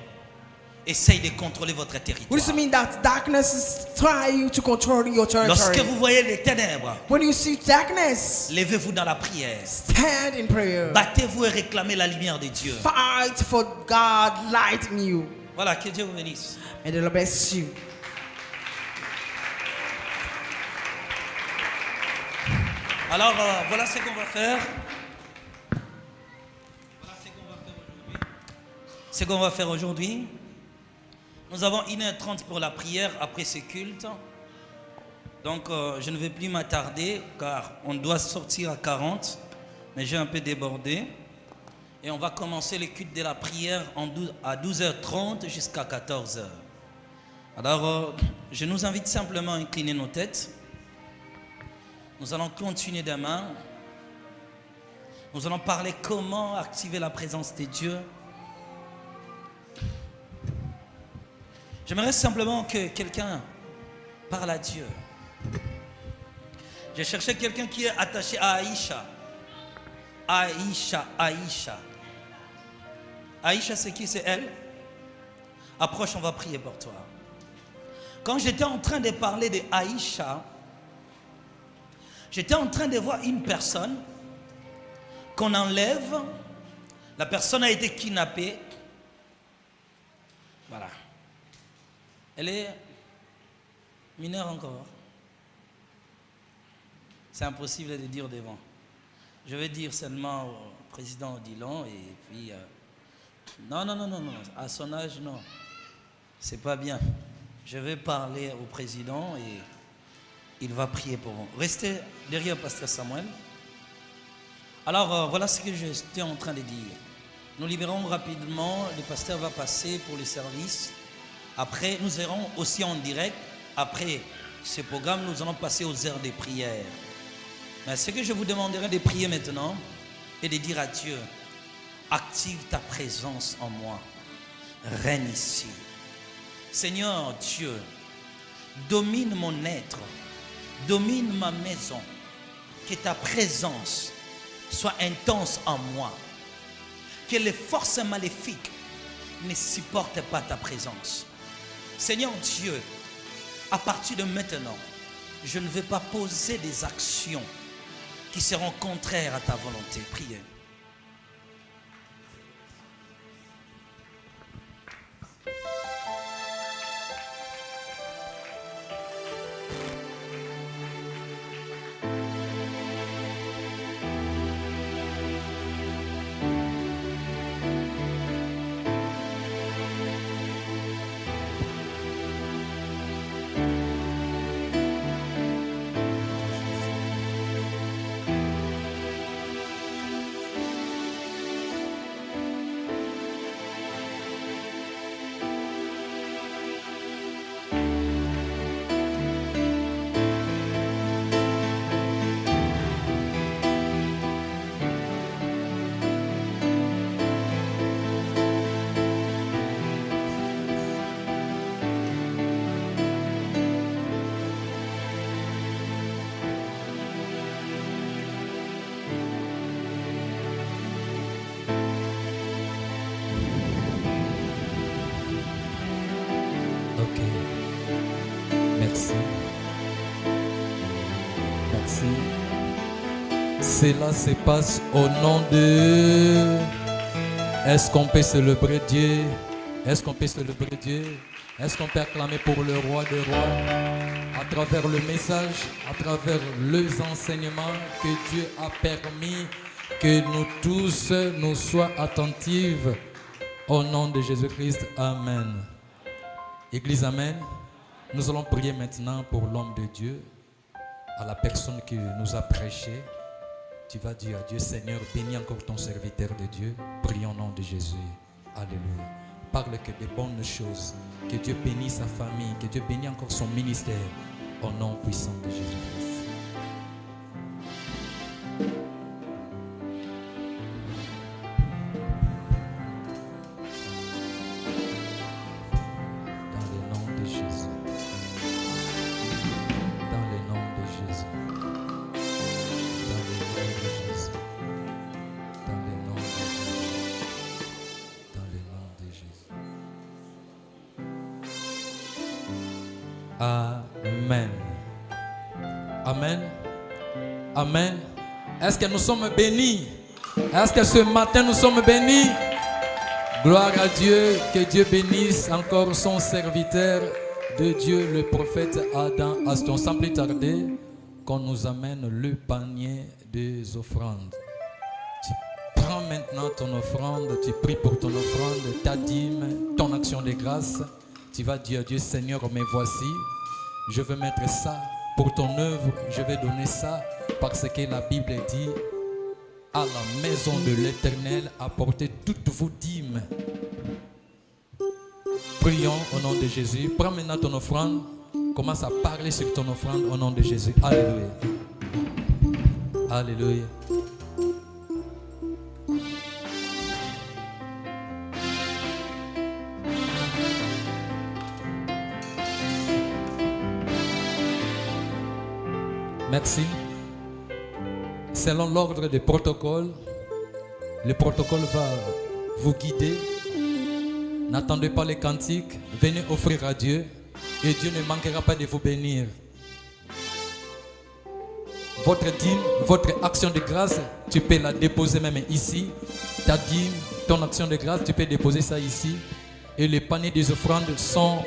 essayent de contrôler votre
What
territoire.
does it mean that darkness is trying to control your
Lorsque
territory?
vous voyez les ténèbres,
When you see darkness,
levez-vous dans la prière.
stand in prayer.
Battez-vous et réclamez la lumière de Dieu.
Fight for God light in you.
Voilà, que Dieu vous bénisse.
May the Lord bless you.
Alors, voilà ce qu'on va faire. Ce qu'on va faire aujourd'hui. Nous avons 1h30 pour la prière après ce culte. Donc, je ne vais plus m'attarder car on doit sortir à 40. Mais j'ai un peu débordé. Et on va commencer le culte de la prière à 12h30 jusqu'à 14h. Alors, je nous invite simplement à incliner nos têtes. Nous allons continuer demain. Nous allons parler comment activer la présence de Dieu. J'aimerais simplement que quelqu'un parle à Dieu. J'ai cherché quelqu'un qui est attaché à Aïcha. Aïcha. Aïcha, c'est qui? C'est elle? Approche, on va prier pour toi. Quand j'étais en train de parler de Aïcha, j'étais en train de voir une personne qu'on enlève. La personne a été kidnappée. Voilà. Elle est mineure encore. C'est impossible de dire devant. Je vais dire seulement au président Odilon et puis... Non. À son âge, non. C'est pas bien. Je vais parler au président et il va prier pour vous. Restez derrière Pasteur Samuel. Alors, voilà ce que j'étais en train de dire. Nous libérons rapidement. Le pasteur va passer pour le service. Après, nous irons aussi en direct. Après ce programme, nous allons passer aux heures de prière. Mais ce que je vous demanderai de prier maintenant et de dire à Dieu, active ta présence en moi. Règne ici. Seigneur Dieu, domine mon être. Domine ma maison. Que ta présence soit intense en moi. Que les forces maléfiques ne supportent pas ta présence. Seigneur Dieu, à partir de maintenant, je ne vais pas poser des actions qui seront contraires à ta volonté. Priez.
Ok. Merci. Merci. Cela se passe au nom de... Est-ce qu'on peut célébrer Dieu? Est-ce qu'on peut célébrer Dieu? Est-ce qu'on peut acclamer pour le roi des rois? À travers le message, à travers les enseignements que Dieu a permis Que nous tous nous soyons attentifs au nom de Jésus-Christ. Amen. Église, Amen. Nous allons prier maintenant pour l'homme de Dieu, à la personne qui nous a prêché. Tu vas dire à Dieu, Seigneur, bénis encore ton serviteur de Dieu. Prions au nom de Jésus. Alléluia. Parle que de bonnes choses. Que Dieu bénisse sa famille. Que Dieu bénisse encore son ministère. Au nom puissant de Jésus-Christ. Amen. Amen. Amen. Est-ce que nous sommes bénis? Est-ce que ce matin nous sommes bénis? Gloire à Dieu. Que Dieu bénisse encore son serviteur de Dieu, le prophète Adam Aston. Sans plus tarder, qu'on nous amène le panier des offrandes. Tu prends maintenant ton offrande, tu pries pour ton offrande, ta dîme, ton action de grâce. Tu vas dire à Dieu, Seigneur, mais voici, je veux mettre ça pour ton œuvre, je vais donner ça parce que la Bible dit, à la maison de l'Éternel, apportez toutes vos dîmes. Prions au nom de Jésus. Prends maintenant ton offrande, commence à parler sur ton offrande au nom de Jésus. Alléluia. Alléluia. Merci. Selon l'ordre du protocole, le protocole va vous guider. N'attendez pas les cantiques. Venez offrir à Dieu et Dieu ne manquera pas de vous bénir. Votre dîme, votre action de grâce, tu peux la déposer même ici. Ta dîme, ton action de grâce, tu peux déposer ça ici. Et les paniers des offrandes sont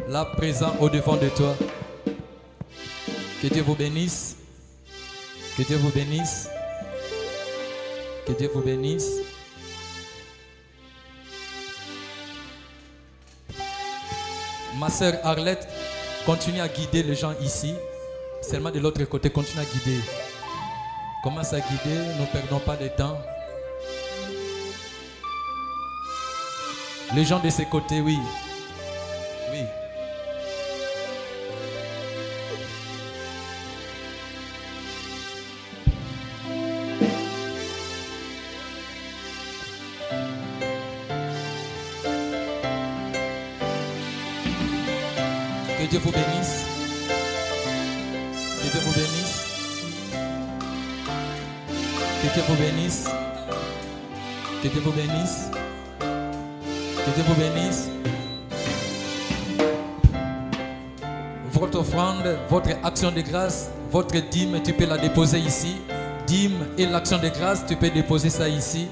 là présents au devant de toi. Que Dieu vous bénisse. Que Dieu vous bénisse. Que Dieu vous bénisse. Ma sœur Arlette, continue à guider les gens ici. Seulement de l'autre côté, continue à guider. Commence à guider, ne perdons pas de temps. Les gens de ces côtés, oui. Oui. Que Dieu vous bénisse. Que Dieu vous bénisse. Que Dieu vous bénisse. Que Dieu vous bénisse. Que Dieu vous bénisse. Votre offrande, votre action de grâce, votre dîme, tu peux la déposer ici. Dîme et l'action de grâce, tu peux déposer ça ici.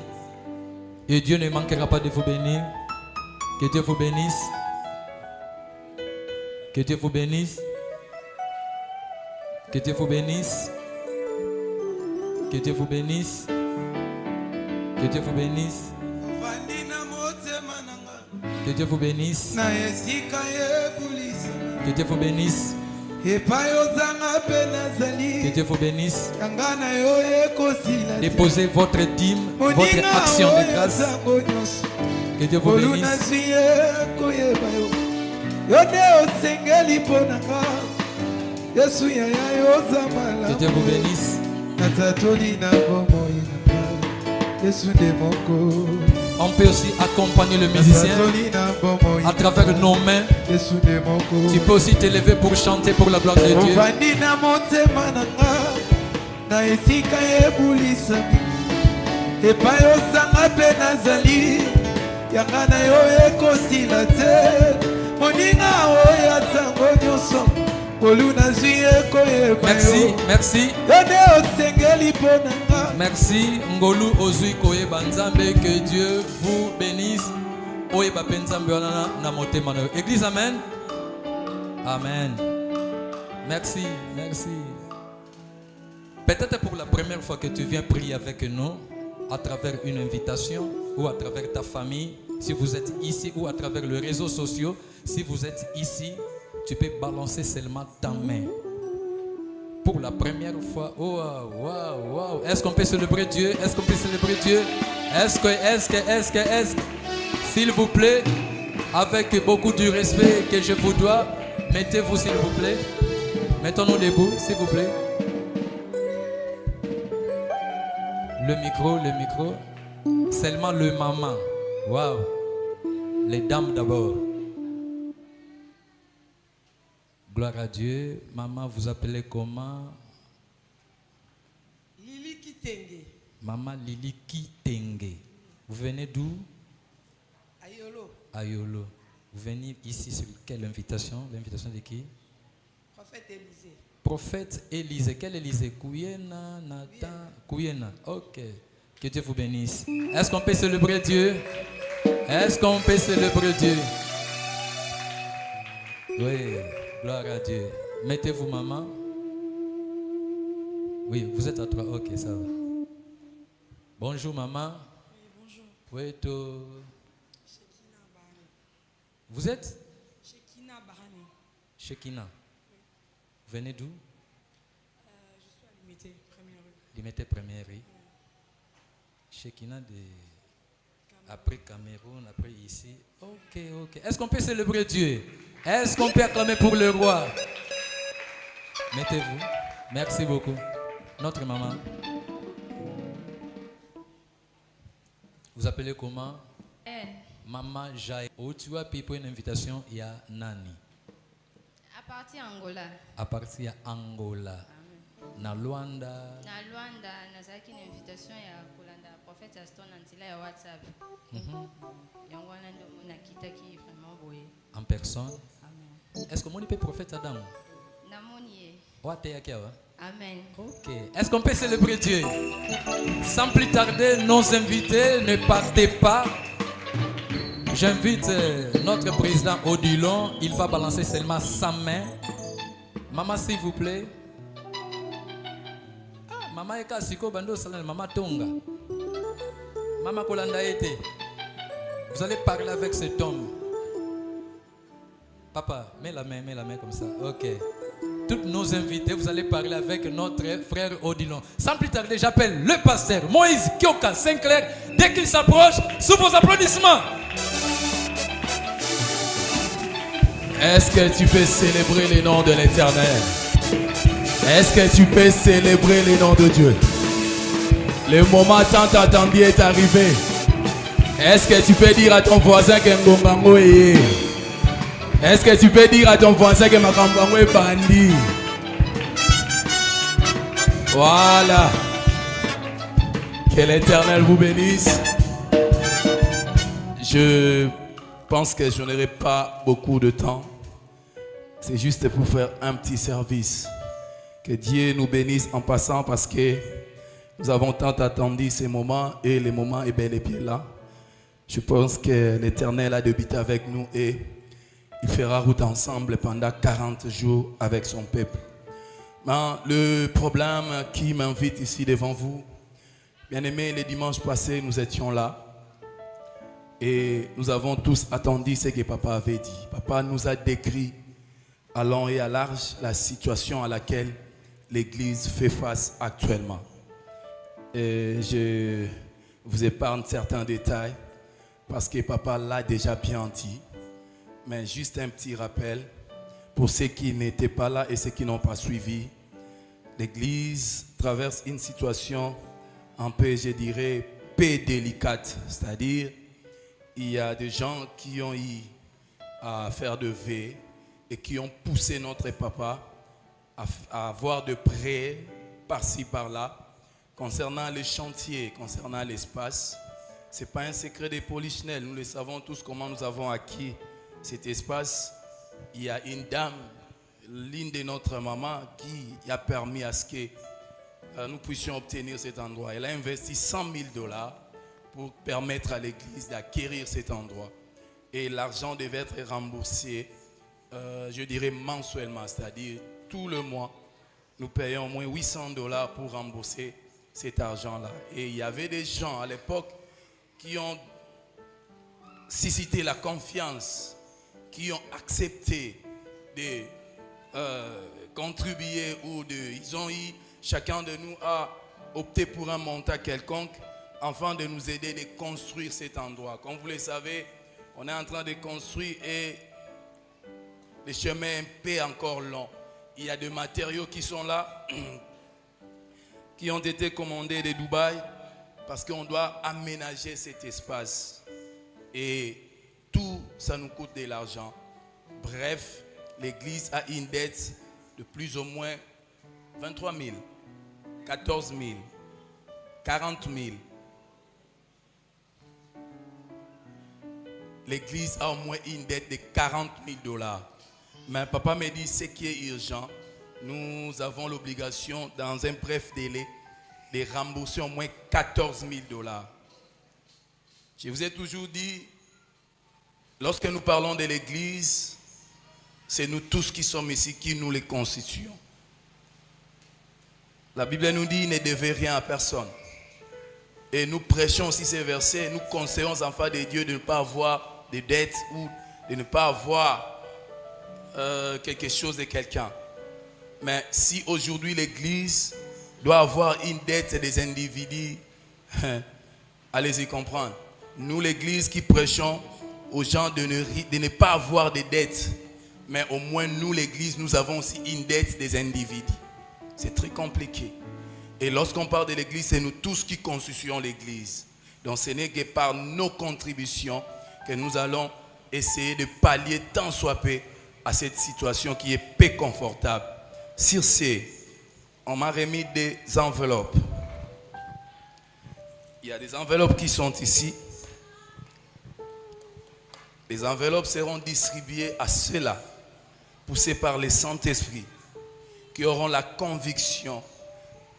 Et Dieu ne manquera pas de vous bénir. Que Dieu vous bénisse. Que Dieu vous bénisse. Que Dieu vous bénisse. Que Dieu vous bénisse. Que Dieu vous bénisse. Que Dieu vous bénisse. Que Dieu vous bénisse. Que Dieu vous bénisse. Déposez votre dîme, votre action de grâce. Que Dieu vous bénisse. Que Dieu vous bénisse. On peut aussi accompagner le musicien à travers nos mains. Tu peux aussi t'élever pour chanter pour la gloire de Dieu. Merci, merci. Merci, Ngolu Ozui Koye Banzambe, que Dieu vous bénisse. Oye Bapenzambe na motema. Église, amen. Amen. Merci, merci. Peut-être pour la première fois que tu viens prier avec nous, à travers une invitation ou à travers ta famille, si vous êtes ici ou à travers les réseaux sociaux, si vous êtes ici, tu peux balancer seulement ta main. Pour la première fois, oh waouh, waouh. Est-ce qu'on peut célébrer Dieu? Est-ce qu'on peut célébrer Dieu? Est-ce que, s'il vous plaît, avec beaucoup de respect que je vous dois, mettez-vous s'il vous plaît. Mettons-nous debout, s'il vous plaît. Le micro. Seulement le maman. Waouh. Les dames d'abord. Gloire à Dieu. Maman, vous appelez comment?
Lili Kitenge.
Maman Lili Kitenge. Vous venez d'où?
Ayolo.
Ayolo. Vous venez ici sur quelle invitation? L'invitation de qui?
Prophète Élisée.
Prophète Élisée. Quel Élisée? Kouyena, Nathan. Kouyena. Ok. Que Dieu vous bénisse. Est-ce qu'on peut célébrer Dieu? Est-ce qu'on peut célébrer Dieu? Oui. Gloire à Dieu. Mettez-vous, maman. Oui, vous êtes à trois. Ok, ça va. Bonjour, maman.
Oui, bonjour.
Oui, toi.
Shekina Bahane.
Vous êtes?
Shekina Bahane.
Shekina. Vous venez d'où?
Je suis à Limité, première rue.
Limité, première rue. Shekina après Cameroun, après ici. Ok. Est-ce qu'on peut célébrer Dieu? Est-ce qu'on peut acclamer pour le roi? Mettez-vous. Merci beaucoup. Notre maman. Vous appelez comment? Maman Jaï. Où tu as payé pour une invitation, il y a Nani.
À partir d'Angola.
À partir d'Angola. Na Luanda.
Na Luanda, nazaki une invitation ya kolanda prophète Aston Antila ya WhatsApp. Yango wana ndo nakitaki vraiment boye.
En personne.
Amen.
Est-ce que mon peut prophète Adam?
Namoni.
Amen. Ok. Est-ce qu'on peut célébrer Dieu? Sans plus tarder, nos invités, ne partez pas. J'invite notre président Odilon. Il va balancer seulement sa main. Maman, s'il vous plaît. Maman Eka Siko Bando Salane, Maman Tonga. Maman Kolanda Ete. Vous allez parler avec cet homme. Papa, mets la main comme ça. Ok. Tous nos invités, vous allez parler avec notre frère Odilon. Sans plus tarder, j'appelle le pasteur Moïse Kioka Sinclair. Dès qu'il s'approche, sous vos applaudissements.
Est-ce que tu peux célébrer le nom de l'Éternel? Est-ce que tu peux célébrer le nom de Dieu? Le moment tant attendu est arrivé. Est-ce que tu peux dire à ton voisin que Ngongango est? Est-ce que tu peux dire à ton voisin que Makambango est bandit? Voilà. Que l'Éternel vous bénisse. Je pense que je n'aurai pas beaucoup de temps. C'est juste pour faire un petit service. Que Dieu nous bénisse en passant parce que nous avons tant attendu ces moments et le moment est bel et bien là. Je pense que l'Éternel a débuté avec nous et il fera route ensemble pendant 40 jours avec son peuple. Mais le problème qui m'invite ici devant vous, bien aimé, le dimanche passé, nous étions là et nous avons tous attendu ce que papa avait dit. Papa nous a décrit à long et à large la situation à laquelle l'Église fait face actuellement. Et je vous épargne certains détails parce que papa l'a déjà bien dit. Mais juste un petit rappel pour ceux qui n'étaient pas là et ceux qui n'ont pas suivi. L'Église traverse une situation un peu, je dirais, peu délicate. C'est-à-dire, il y a des gens qui ont eu à faire de veille et qui ont poussé notre papa à voir de près, par-ci, par-là, concernant les chantiers, concernant l'espace. Ce n'est pas un secret de Polichinelle. Nous le savons tous comment nous avons acquis cet espace. Il y a une dame, l'une de notre maman, qui a permis à ce que nous puissions obtenir cet endroit. Elle a investi $100,000 pour permettre à l'église d'acquérir cet endroit. Et l'argent devait être remboursé, je dirais mensuellement, c'est-à-dire tout le mois.
nous payons au moins $800 pour rembourser cet argent-là. Et il y avait des gens à l'époque qui ont suscité la confiance, qui ont accepté de contribuer ils ont eu, chacun de nous a opté pour un montant quelconque afin de nous aider de construire cet endroit. Comme vous le savez, on est en train de construire et le chemin est un peu encore long. Il y a des matériaux qui sont là, qui ont été commandés de Dubaï, parce qu'on doit aménager cet espace. Et tout ça nous coûte de l'argent. Bref, l'église a une dette de plus ou moins 23 000, 14 000, 40 000. L'église a au moins une dette de 40 000 $. Mais papa me dit, ce qui est urgent, nous avons l'obligation, dans un bref délai, de rembourser au moins 14 000 $. Je vous ai toujours dit, lorsque nous parlons de l'église, c'est nous tous qui sommes ici qui nous les constituons. La Bible nous dit, ne devez rien à personne. Et nous prêchons aussi ces versets, nous conseillons aux enfants de Dieu de ne pas avoir de dettes ou de ne pas avoir quelque chose de quelqu'un. Mais si aujourd'hui l'église doit avoir une dette des individus, allez-y comprendre. Nous l'église qui prêchons aux gens de ne pas avoir de dettes, mais au moins nous l'église, nous avons aussi une dette des individus. C'est très compliqué. Et lorsqu'on parle de l'église, c'est nous tous qui constituons l'église. Donc ce n'est que par nos contributions que nous allons essayer de pallier tant soit peu à cette situation qui est peu confortable. Sur ce, on m'a remis des enveloppes. Il y a des enveloppes qui sont ici. Les enveloppes seront distribuées à ceux-là, poussés par le Saint-Esprit, qui auront la conviction,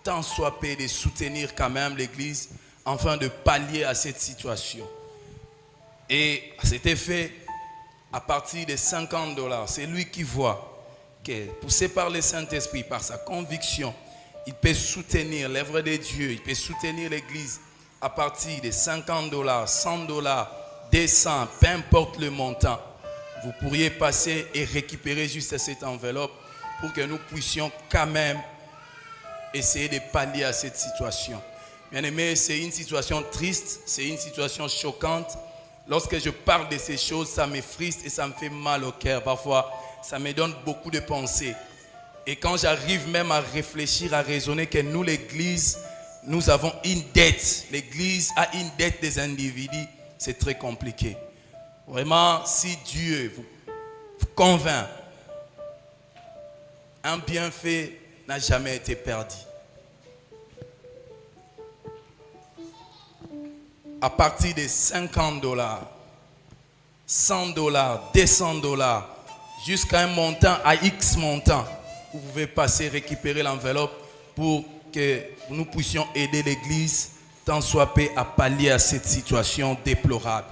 tant soit peu, de soutenir quand même l'église, afin de pallier à cette situation. Et à cet effet, à partir de 50 $, c'est lui qui voit que, poussé par le Saint-Esprit, par sa conviction, il peut soutenir l'œuvre de Dieu, il peut soutenir l'église à partir de 50 $, 100 $, 200, peu importe le montant. Vous pourriez passer et récupérer juste cette enveloppe pour que nous puissions quand même essayer de pallier à cette situation. Bien aimé, c'est une situation triste, c'est une situation choquante. Lorsque je parle de ces choses, ça me frustre et ça me fait mal au cœur. Parfois, ça me donne beaucoup de pensées. Et quand j'arrive même à réfléchir, à raisonner que nous, l'église, nous avons une dette. L'église a une dette des individus. C'est très compliqué. Vraiment, si Dieu vous convainc, un bienfait n'a jamais été perdu. À partir de 50 $, 100 $, 200 $, jusqu'à un montant, à X montant, vous pouvez passer, récupérer l'enveloppe pour que nous puissions aider l'église, tant soit peu, à pallier à cette situation déplorable.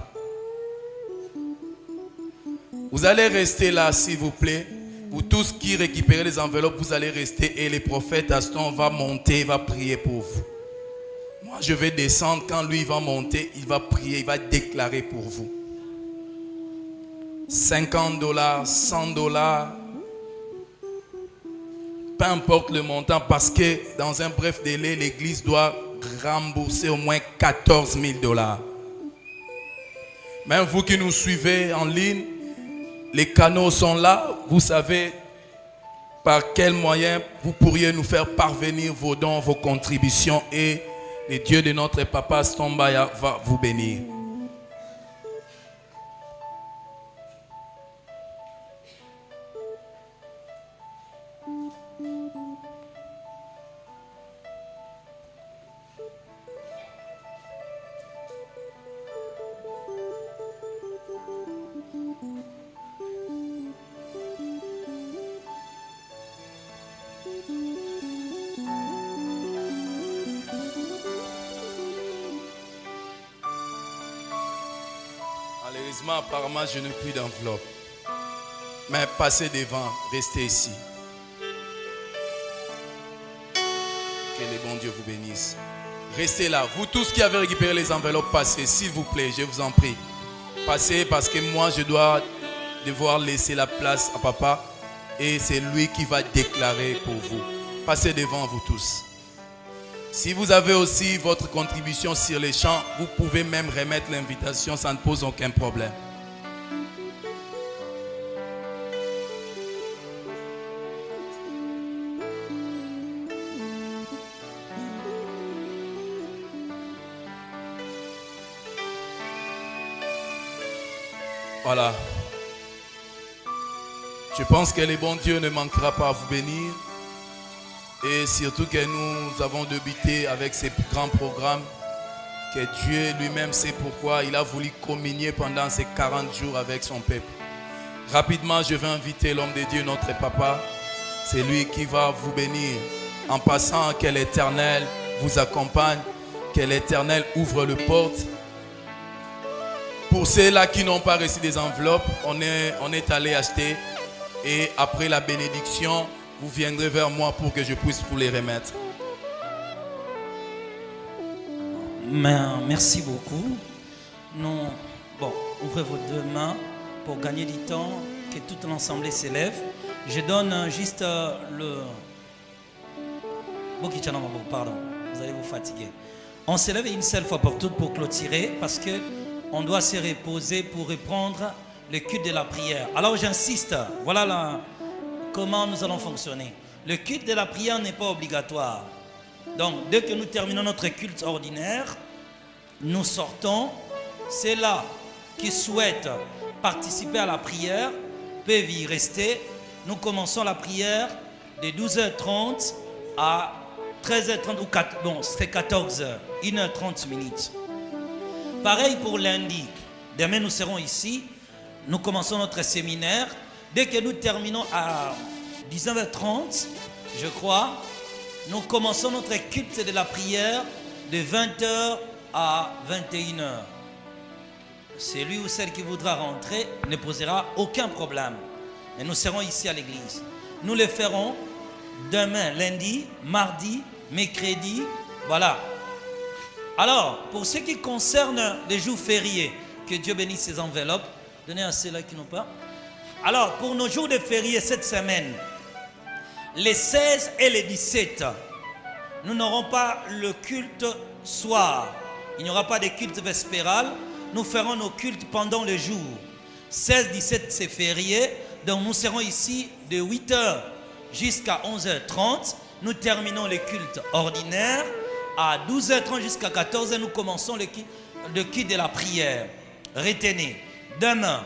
Vous allez rester là, s'il vous plaît. Vous tous qui récupérez les enveloppes, vous allez rester et le prophète Aston va monter, il va prier pour vous. Moi, je vais descendre. Quand lui va monter, il va prier, il va déclarer pour vous. 50 $, 100 $, peu importe le montant, parce que dans un bref délai, l'église doit rembourser au moins 14 000 $. Même vous qui nous suivez en ligne, les canaux sont là. Vous savez par quels moyens vous pourriez nous faire parvenir vos dons, vos contributions, et le Dieu de notre papa Stombaya va vous bénir. Malheureusement, apparemment, je n'ai plus d'enveloppe. Mais passez devant, restez ici. Que le bon Dieu vous bénisse. Restez là. Vous tous qui avez récupéré les enveloppes, passez, s'il vous plaît, je vous en prie. Passez parce que moi, je dois devoir laisser la place à papa. Et c'est lui qui va déclarer pour vous. Passez devant vous tous. Si vous avez aussi votre contribution sur les champs, vous pouvez même remettre l'invitation, ça ne pose aucun problème. Voilà. Je pense que le bon Dieu ne manquera pas à vous bénir. Et surtout que nous avons débuté avec ces grands programmes. Que Dieu lui-même sait pourquoi il a voulu communier pendant ces 40 jours avec son peuple. Rapidement, je vais inviter l'homme de Dieu, notre papa. C'est lui qui va vous bénir. En passant, que l'Éternel vous accompagne. Que l'Éternel ouvre les portes. Pour ceux-là qui n'ont pas reçu des enveloppes, on est allé acheter. Et après la bénédiction, vous viendrez vers moi pour que je puisse vous les remettre.
Merci beaucoup. Ouvrez vos deux mains pour gagner du temps, que toute l'ensemble s'élève. Je donne juste le... Pardon, vous allez vous fatiguer. On s'élève une seule fois pour toutes pour clôturer parce que on doit se reposer pour reprendre le culte de la prière. Alors j'insiste, voilà comment nous allons fonctionner. Le culte de la prière n'est pas obligatoire. Donc dès que nous terminons notre culte ordinaire, nous sortons. Ceux-là qui souhaitent participer à la prière peuvent y rester. Nous commençons la prière de 12h30 à 13h30 ou 4, bon, c'est 14h, 1h30 minutes. Pareil pour lundi. Demain, nous serons ici. Nous commençons notre séminaire. Dès que nous terminons à 19h30, je crois, nous commençons notre culte de la prière de 20h à 21h. Celui ou celle qui voudra rentrer ne posera aucun problème. Et nous serons ici à l'église. Nous le ferons demain, lundi, mardi, mercredi. Voilà. Alors, pour ce qui concerne les jours fériés, que Dieu bénisse ces enveloppes. Donnez à ceux-là qui n'ont pas. Alors, pour nos jours de fériés cette semaine, les 16 et les 17, nous n'aurons pas le culte soir. Il n'y aura pas de culte vespéral. Nous ferons nos cultes pendant le jour. 16, 17, c'est férié. Donc, nous serons ici de 8h jusqu'à 11h30. Nous terminons les cultes ordinaires. À 12h30 jusqu'à 14h, nous commençons le culte de la prière. Retenez, demain,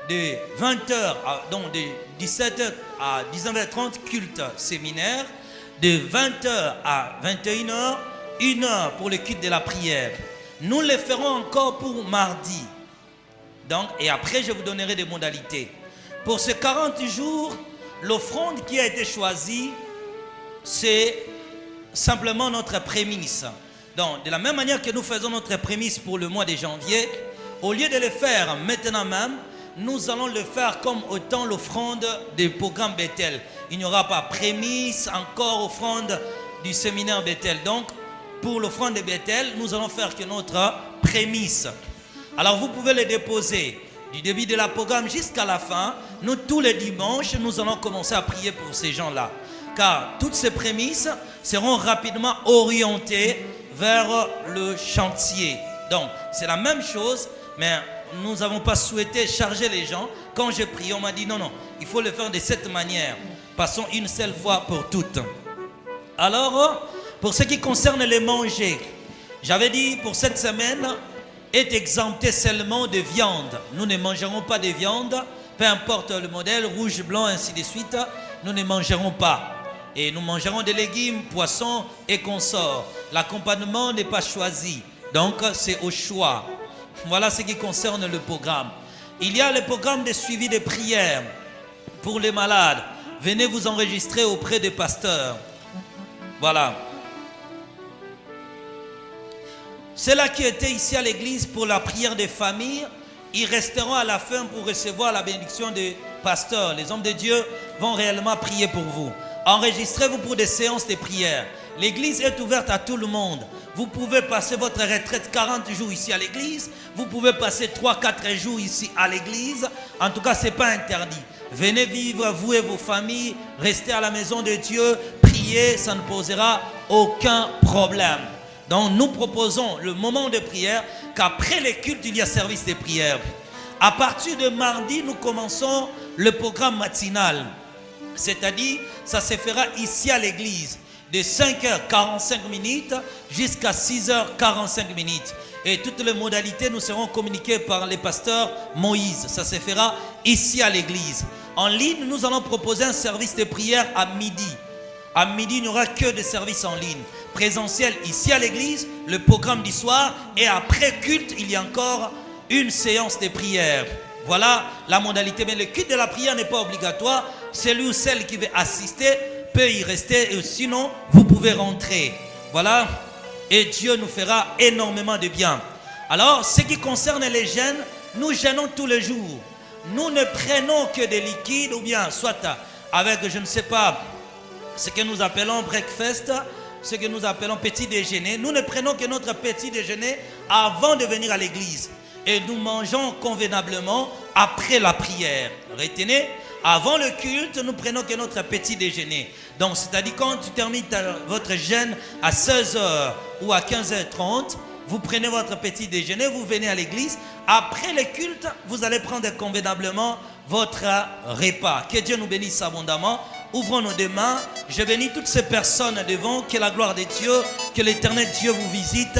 de 20h, donc de 17h à 19h30, culte séminaire. De 20h à 21h, 1 heure pour le culte de la prière. Nous le ferons encore pour mardi. Donc, et après, je vous donnerai des modalités. Pour ces 40 jours, l'offrande qui a été choisie, c'est simplement notre prémisse. Donc, de la même manière que nous faisons notre prémisse pour le mois de janvier, au lieu de le faire maintenant même, nous allons le faire comme autant l'offrande du programme Bethel. Il n'y aura pas prémisse, encore offrande du séminaire Bethel. Donc, pour l'offrande de Bethel, nous allons faire que notre prémisse. Alors, vous pouvez le déposer du début de la programme jusqu'à la fin. Nous, tous les dimanches, nous allons commencer à prier pour ces gens-là. Car toutes ces prémices seront rapidement orientées vers le chantier. Donc, c'est la même chose, mais nous n'avons pas souhaité charger les gens. Quand j'ai prié, on m'a dit non, il faut le faire de cette manière. Passons une seule fois pour toutes. Alors, pour ce qui concerne les manger, j'avais dit pour cette semaine, est exempté seulement de viande. Nous ne mangerons pas de viande, peu importe le modèle, rouge, blanc, ainsi de suite, nous ne mangerons pas. Et nous mangerons des légumes, poissons et consorts. L'accompagnement n'est pas choisi. Donc, c'est au choix. Voilà ce qui concerne le programme. Il y a le programme de suivi des prières pour les malades. Venez vous enregistrer auprès des pasteurs. Voilà. Ceux-là qui étaient ici à l'église pour la prière des familles, ils resteront à la fin pour recevoir la bénédiction des pasteurs. Les hommes de Dieu vont réellement prier pour vous. Enregistrez-vous pour des séances de prière.
L'église est ouverte à tout le monde. Vous pouvez passer votre retraite 40 jours ici à l'église. Vous pouvez passer 3-4 jours ici à l'église. En tout cas, ce n'est pas interdit. Venez vivre, vous et vos familles. Restez à la maison de Dieu. Priez, ça ne posera aucun problème. Donc, nous proposons le moment de prière qu'après les cultes, il y a service de prière. À partir de mardi, nous commençons le programme matinal. C'est-à-dire, ça se fera ici à l'église. De 5h45 jusqu'à 6h45. Et toutes les modalités nous seront communiquées par les pasteurs Moïse. Ça se fera ici à l'église. En ligne, nous allons proposer un service de prière à midi. À midi, il n'y aura que des services en ligne. Présentiel ici à l'église, le programme du soir. Et après culte, il y a encore une séance de prière. Voilà la modalité. Mais le culte de la prière n'est pas obligatoire. Celui ou celle qui veut assister peut y rester, et sinon vous pouvez rentrer. Voilà, et Dieu nous fera énormément de bien. Alors, ce qui concerne les jeûnes, nous jeûnons tous les jours. Nous ne prenons que des liquides, ou bien soit avec, je ne sais pas, ce que nous appelons breakfast, ce que nous appelons petit déjeuner. Nous ne prenons que notre petit déjeuner avant de venir à l'église. Et nous mangeons convenablement après la prière. Retenez, avant le culte, nous prenons que notre petit déjeuner. Donc, c'est-à-dire quand tu termines votre jeûne à 16h ou à 15h30, vous prenez votre petit déjeuner, vous venez à l'église. Après le culte, vous allez prendre convenablement votre repas. Que Dieu nous bénisse abondamment. Ouvrons nos deux mains. Je bénis toutes ces personnes devant. Que la gloire de Dieu, que l'éternel Dieu vous visite.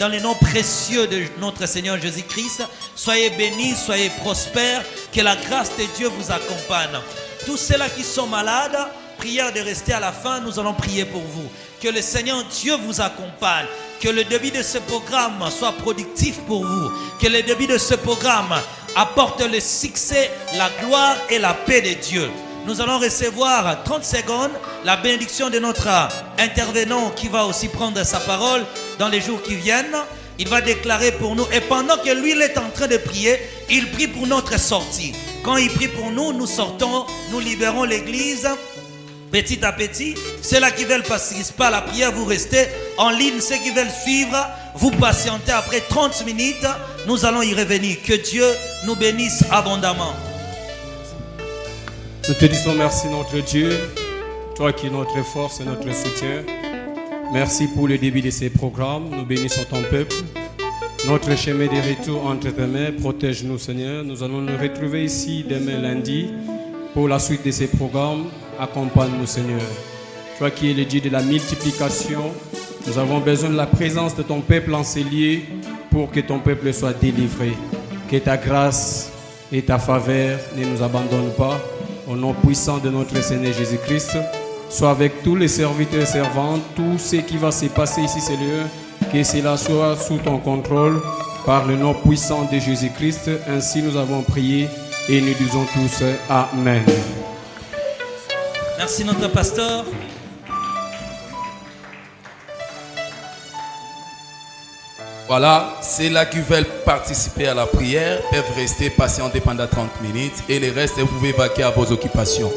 Dans le nom précieux de notre Seigneur Jésus-Christ, soyez bénis, soyez prospères, que la grâce de Dieu vous accompagne. Tous ceux-là qui sont malades, prière de rester à la fin, nous allons prier pour vous. Que le Seigneur Dieu vous accompagne, que le début de ce programme soit productif pour vous, que le début de ce programme apporte le succès, la gloire et la paix de Dieu. Nous allons recevoir 30 secondes la bénédiction de notre intervenant qui va aussi prendre sa parole dans les jours qui viennent. Il va déclarer pour nous. Et pendant que lui il est en train de prier, il prie pour notre sortie. Quand il prie pour nous, nous sortons, nous libérons l'église petit à petit. Ceux-là qui veulent participer à la prière, vous restez en ligne. Ceux qui veulent suivre, vous patientez. Après 30 minutes, nous allons y revenir. Que Dieu nous bénisse abondamment.
Nous te disons merci notre Dieu, toi qui es notre force et notre soutien. Merci pour le début de ces programmes. Nous bénissons ton peuple. Notre chemin de retour entre tes mains, protège-nous Seigneur. Nous allons nous retrouver ici demain lundi pour la suite de ces programmes. Accompagne-nous Seigneur. Toi qui es le Dieu de la multiplication, nous avons besoin de la présence de ton peuple en ces lieux pour que ton peuple soit délivré. Que ta grâce et ta faveur ne nous abandonnent pas. Au nom puissant de notre Seigneur Jésus-Christ, sois avec tous les serviteurs et servantes, tout ce qui va se passer ici, Seigneur, que cela soit sous ton contrôle, par le nom puissant de Jésus-Christ. Ainsi nous avons prié et nous disons tous Amen.
Merci notre pasteur.
Voilà, ceux-là qui veulent participer à la prière peuvent rester patienter pendant 30 minutes et le reste, vous pouvez vaquer à vos occupations.